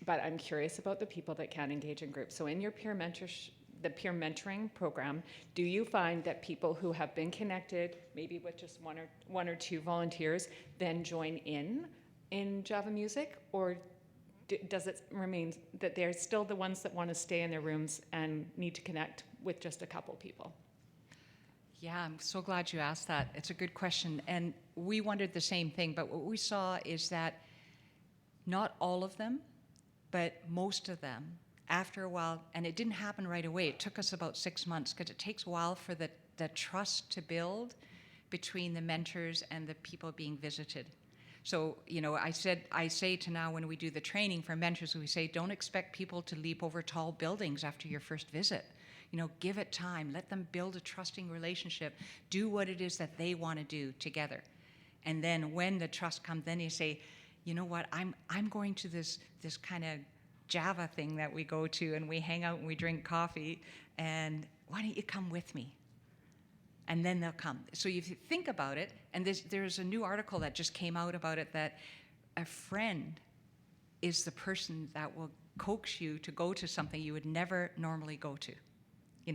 But I'm curious about the people that can engage in groups. So in your peer mentoring program, do you find that people who have been connected, maybe with just one or two volunteers, then join in Java music, or does it remain that they're still the ones that want to stay in their rooms and need to connect with just a couple people? Yeah, I'm so glad you asked that. It's a good question. And we wondered the same thing, but what we saw is that not all of them, but most of them, after a while, and it didn't happen right away. It took us about 6 months because it takes a while for the trust to build between the mentors and the people being visited. So, I say to now when we do the training for mentors, we say, don't expect people to leap over tall buildings after your first visit. Give it time, let them build a trusting relationship, do what it is that they want to do together. And then when the trust comes, then you say, you know what, I'm going to this kind of Java thing that we go to, and we hang out and we drink coffee, and why don't you come with me? And then they'll come. So if you think about it, and there's a new article that just came out about it, that a friend is the person that will coax you to go to something you would never normally go to.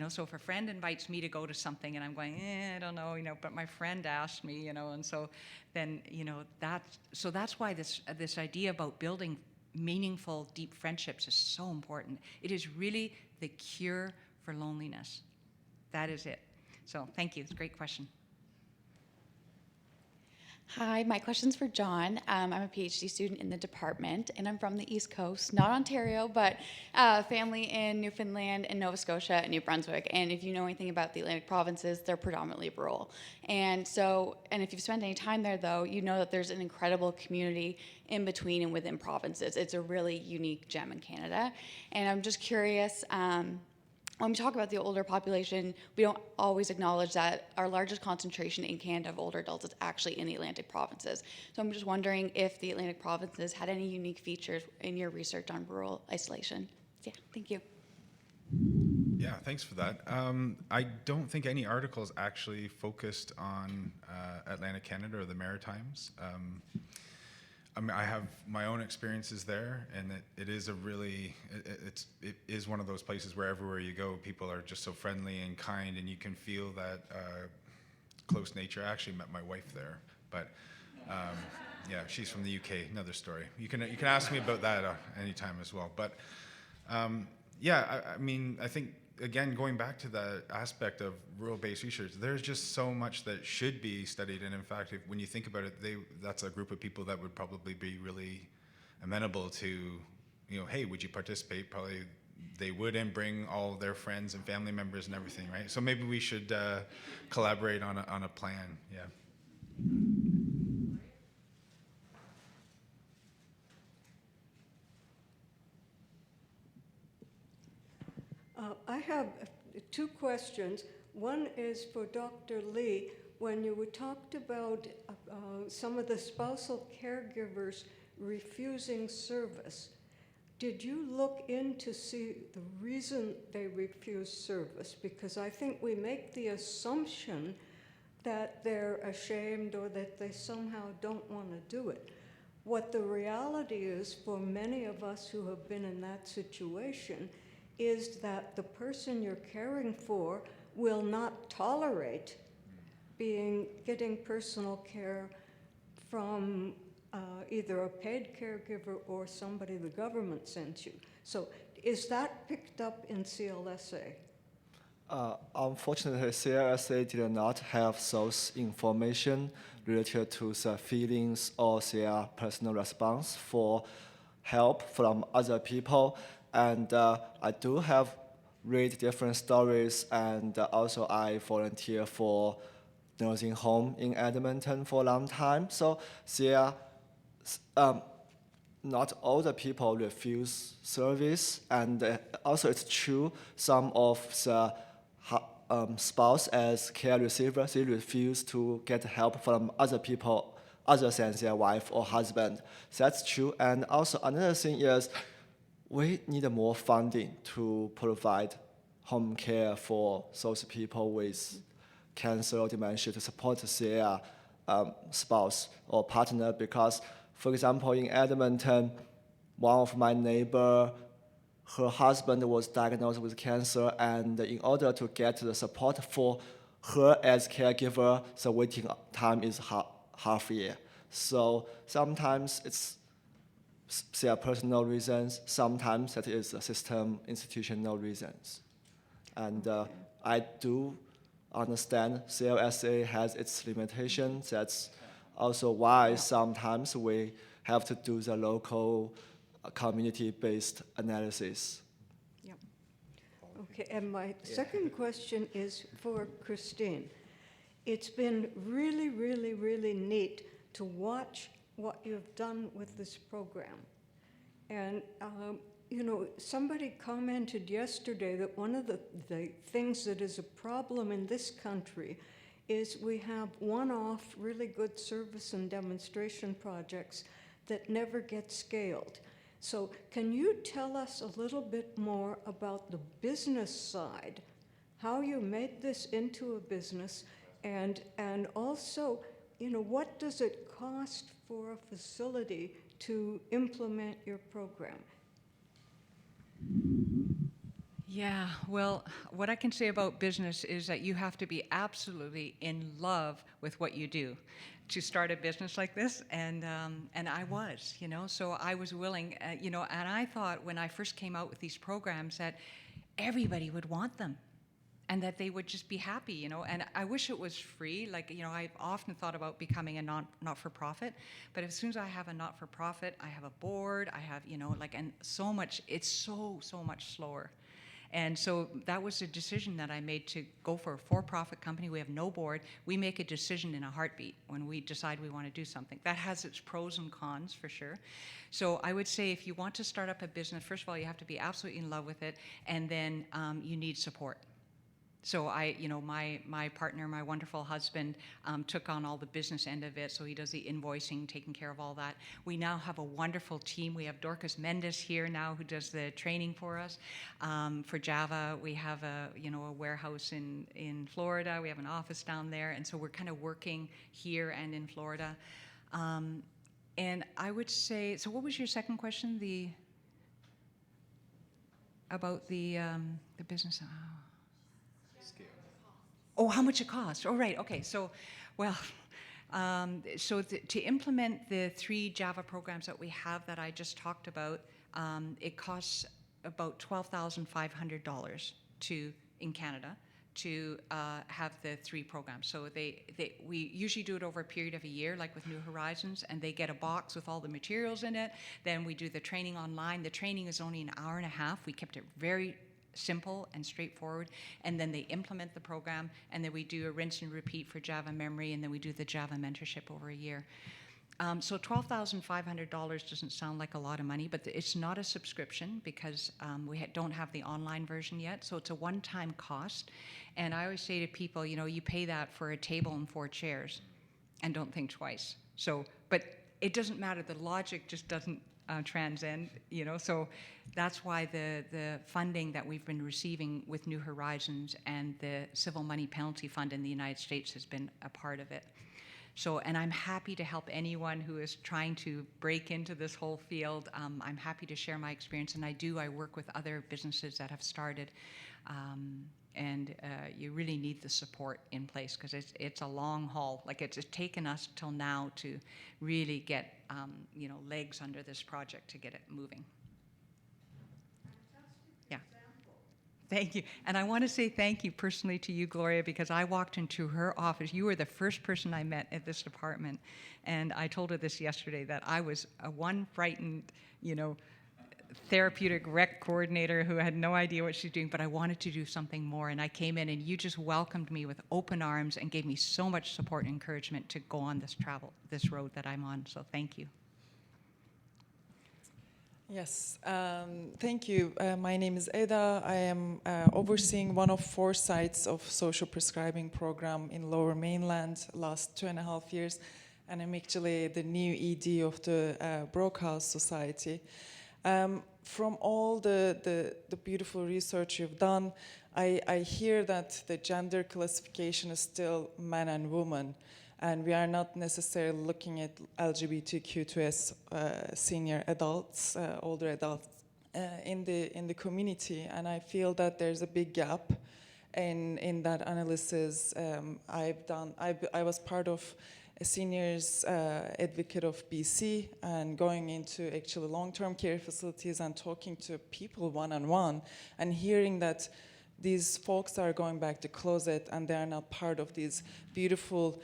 So if a friend invites me to go to something and I'm going, I don't know, but my friend asked me, and so then, that's why this idea about building meaningful, deep friendships is so important. It is really the cure for loneliness. That is it. So thank you. It's a great question. Hi, my question's for John. I'm a PhD student in the department, and I'm from the East Coast, not Ontario, but family in Newfoundland and Nova Scotia and New Brunswick. And if you know anything about the Atlantic provinces, they're predominantly rural. And if you've spent any time there, though, you know that there's an incredible community in between and within provinces. It's a really unique gem in Canada. And I'm just curious, when we talk about the older population, we don't always acknowledge that our largest concentration in Canada of older adults is actually in the Atlantic provinces. So I'm just wondering if the Atlantic provinces had any unique features in your research on rural isolation. Yeah, thank you. Yeah, thanks for that. I don't think any articles actually focused on Atlantic Canada or the Maritimes. I have my own experiences there, and it is one of those places where everywhere you go, people are just so friendly and kind, and you can feel that close nature. I actually met my wife there, but yeah, she's from the UK. Another story. You can ask me about that anytime as well. But Yeah, I mean, I think, again, going back to the aspect of rural-based research, there's just so much that should be studied. And in fact, when you think about it, that's a group of people that would probably be really amenable to, hey, would you participate? Probably they would, and bring all their friends and family members and everything, right? So maybe we should collaborate on a plan, yeah. I have two questions. One is for Dr. Lee. When you talked about some of the spousal caregivers refusing service, did you look in to see the reason they refuse service? Because I think we make the assumption that they're ashamed or that they somehow don't want to do it. What the reality is for many of us who have been in that situation is that the person you're caring for will not tolerate getting personal care from either a paid caregiver or somebody the government sends you. So is that picked up in CLSA? Unfortunately, CLSA did not have those information related to the feelings or their personal response for help from other people. And I do have read different stories, and also I volunteer for nursing home in Edmonton for a long time. So there, not all the people refuse service, and also it's true some of the spouse as care receivers, they refuse to get help from other people other than their wife or husband. That's true. And also another thing is we need more funding to provide home care for those people with cancer or dementia to support their spouse or partner. Because, for example, in Edmonton, one of my neighbor, her husband was diagnosed with cancer, and in order to get the support for her as caregiver, the waiting time is half a year. So sometimes it's their personal reasons, sometimes that is system institutional reasons. And I do understand CLSA has its limitations. That's also why sometimes we have to do the local community-based analysis. Yep. Okay, and my second question is for Christine. It's been really, really, really neat to watch what you've done with this program. And, somebody commented yesterday that one of the things that is a problem in this country is we have one-off really good service and demonstration projects that never get scaled. So can you tell us a little bit more about the business side, how you made this into a business, and also, what does it cost for a facility to implement your program? Yeah, well, what I can say about business is that you have to be absolutely in love with what you do to start a business like this, and I was, so I was willing, and I thought when I first came out with these programs that everybody would want them, and that they would just be happy, and I wish it was free. I've often thought about becoming a not-for-profit, but as soon as I have a not-for-profit, I have a board, I have, and so much, it's so much slower. And so that was a decision that I made to go for a for-profit company. We have no board. We make a decision in a heartbeat when we decide we want to do something. That has its pros and cons, for sure. So I would say if you want to start up a business, first of all, you have to be absolutely in love with it, and then you need support. So my partner, my wonderful husband, took on all the business end of it. So he does the invoicing, taking care of all that. We now have a wonderful team. We have Dorcas Mendes here now who does the training for us. For Java, we have a warehouse in Florida. We have an office down there, and so we're kind of working here and in Florida. And I would say, so what was your second question? About the business. Oh, how much it costs? Oh, right. Okay. So, well, to implement the 3 Java programs that we have that I just talked about, it costs about $12,500 in Canada to have the 3 programs. So we usually do it over a period of a year, like with New Horizons, and they get a box with all the materials in it. Then we do the training online. The training is only an hour and a half. We kept it very simple and straightforward, and then they implement the program, and then we do a rinse and repeat for Java memory, and then we do the Java mentorship over a year. So $12,500 doesn't sound like a lot of money, but it's not a subscription because we don't have the online version yet. So it's a one-time cost. And I always say to people, you know, you pay that for a table and 4 chairs and don't think twice. So, but it doesn't matter. The logic just doesn't transcend, you know. So that's why the funding that we've been receiving with New Horizons and the Civil Money Penalty Fund in the United States has been a part of it. So, and I'm happy to help anyone who is trying to break into this whole field. I'm happy to share my experience, and I work with other businesses that have started. And you really need the support in place because it's a long haul. Like it's taken us till now to really get you know, legs under this project to get it moving. Yeah. Thank you. And I want to say thank you personally to you, Gloria, because I walked into her office. You were the first person I met at this department. And I told her this yesterday, that I was one frightened, you know, therapeutic rec coordinator who had no idea what she's doing, but I wanted to do something more. And I came in and you just welcomed me with open arms and gave me so much support and encouragement to go on this road that I'm on. So thank you. Yes, thank you. My name is Eda. I am overseeing one of 4 sites of social prescribing program in Lower Mainland last 2.5 years, and I'm actually the new ED of the Brockhouse Society. From all the beautiful research you've done, I hear that the gender classification is still man and woman, and we are not necessarily looking at LGBTQ2S senior adults, older adults in the community, and I feel that there's a big gap in that analysis. I was part of a seniors advocate of BC and going into actually long-term care facilities and talking to people one-on-one and hearing that these folks are going back to closet and they are not part of these beautiful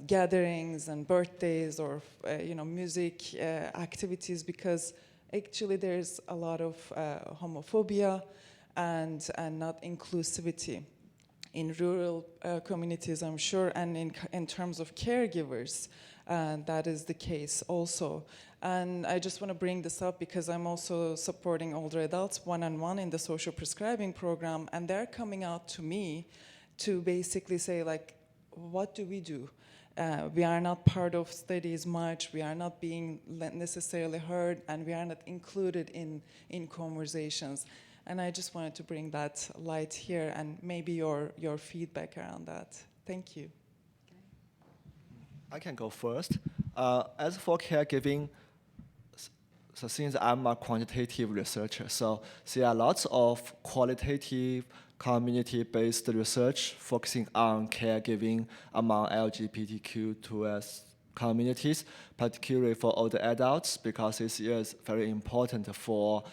gatherings and birthdays or you know, music activities, because actually there's a lot of homophobia and not inclusivity in rural communities, I'm sure, and in terms of caregivers, that is the case also. And I just want to bring this up because I'm also supporting older adults one-on-one in the social prescribing program, and they're coming out to me to basically say, like, what do we do? We are not part of studies much, we are not being necessarily heard, and we are not included in conversations. And I just wanted to bring that light here and maybe your feedback around that. Thank you. I can go first. As for caregiving, so since I'm a quantitative researcher, so there are lots of qualitative, community-based research focusing on caregiving among LGBTQ2S communities, particularly for older adults, because this is very important for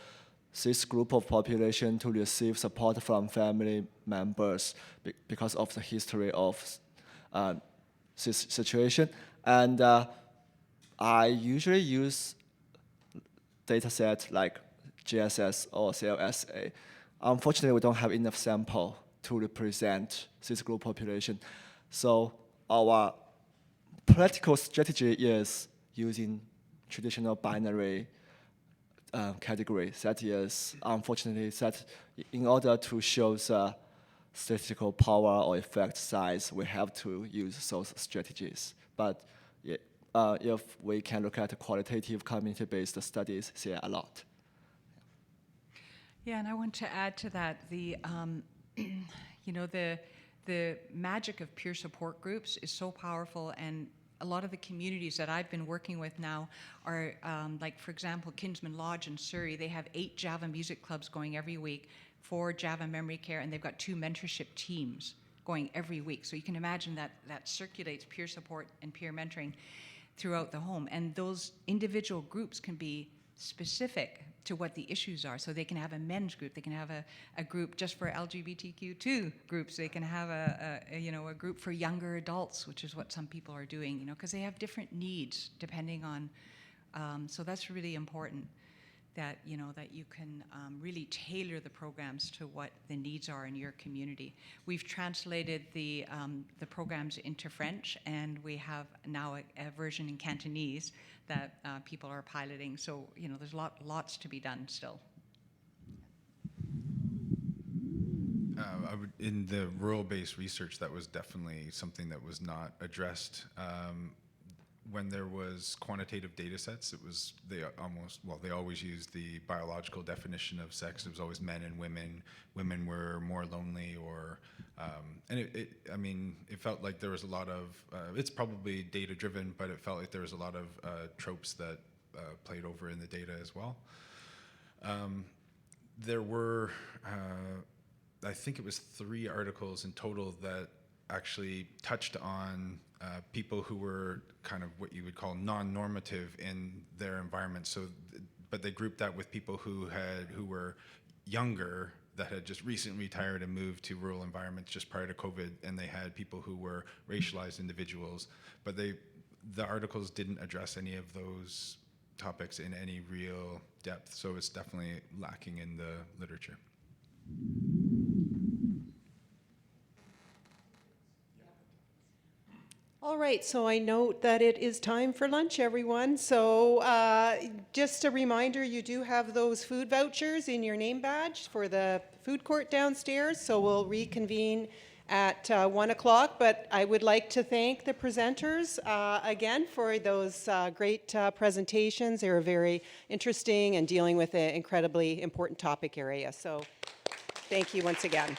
this group of population to receive support from family members because of the history of this situation. And I usually use data sets like GSS or CLSA. Unfortunately, we don't have enough sample to represent this group population. So our practical strategy is using traditional binary categories. That is, unfortunately, that in order to show the statistical power or effect size, we have to use those strategies. But if we can look at qualitative community-based studies, there are a lot. Yeah, and I want to add to that the, you know, the magic of peer support groups is so powerful, and a lot of the communities that I've been working with now are, like, for example, Kinsman Lodge in Surrey. They have 8 Java music clubs going every week, 4 Java memory care, and they've got 2 mentorship teams going every week. So you can imagine that circulates peer support and peer mentoring throughout the home. And those individual groups can be specific to what the issues are. So they can have a men's group, they can have a group just for LGBTQ2 groups, they can have a group for younger adults, which is what some people are doing, because they have different needs depending on, so that's really important that, that you can really tailor the programs to what the needs are in your community. We've translated the programs into French, and we have now a version in Cantonese that people are piloting. So, there's lots to be done still. In the rural-based research, that was definitely something that was not addressed. When there was quantitative data sets, they always used the biological definition of sex. It was always men and women. Women were more lonely, and it felt like there was a lot of, it's probably data driven, but it felt like there was a lot of tropes that played over in the data as well. There were, I think it was 3 articles in total that actually touched on people who were kind of what you would call non-normative in their environment. So, but they grouped that with people who were younger, that had just recently retired and moved to rural environments just prior to COVID, and they had people who were racialized individuals. But the articles didn't address any of those topics in any real depth. So it's definitely lacking in the literature. All right, so I note that it is time for lunch, everyone. So just a reminder, you do have those food vouchers in your name badge for the food court downstairs. So we'll reconvene at 1 o'clock. But I would like to thank the presenters again for those great presentations. They were very interesting and dealing with an incredibly important topic area. So thank you once again.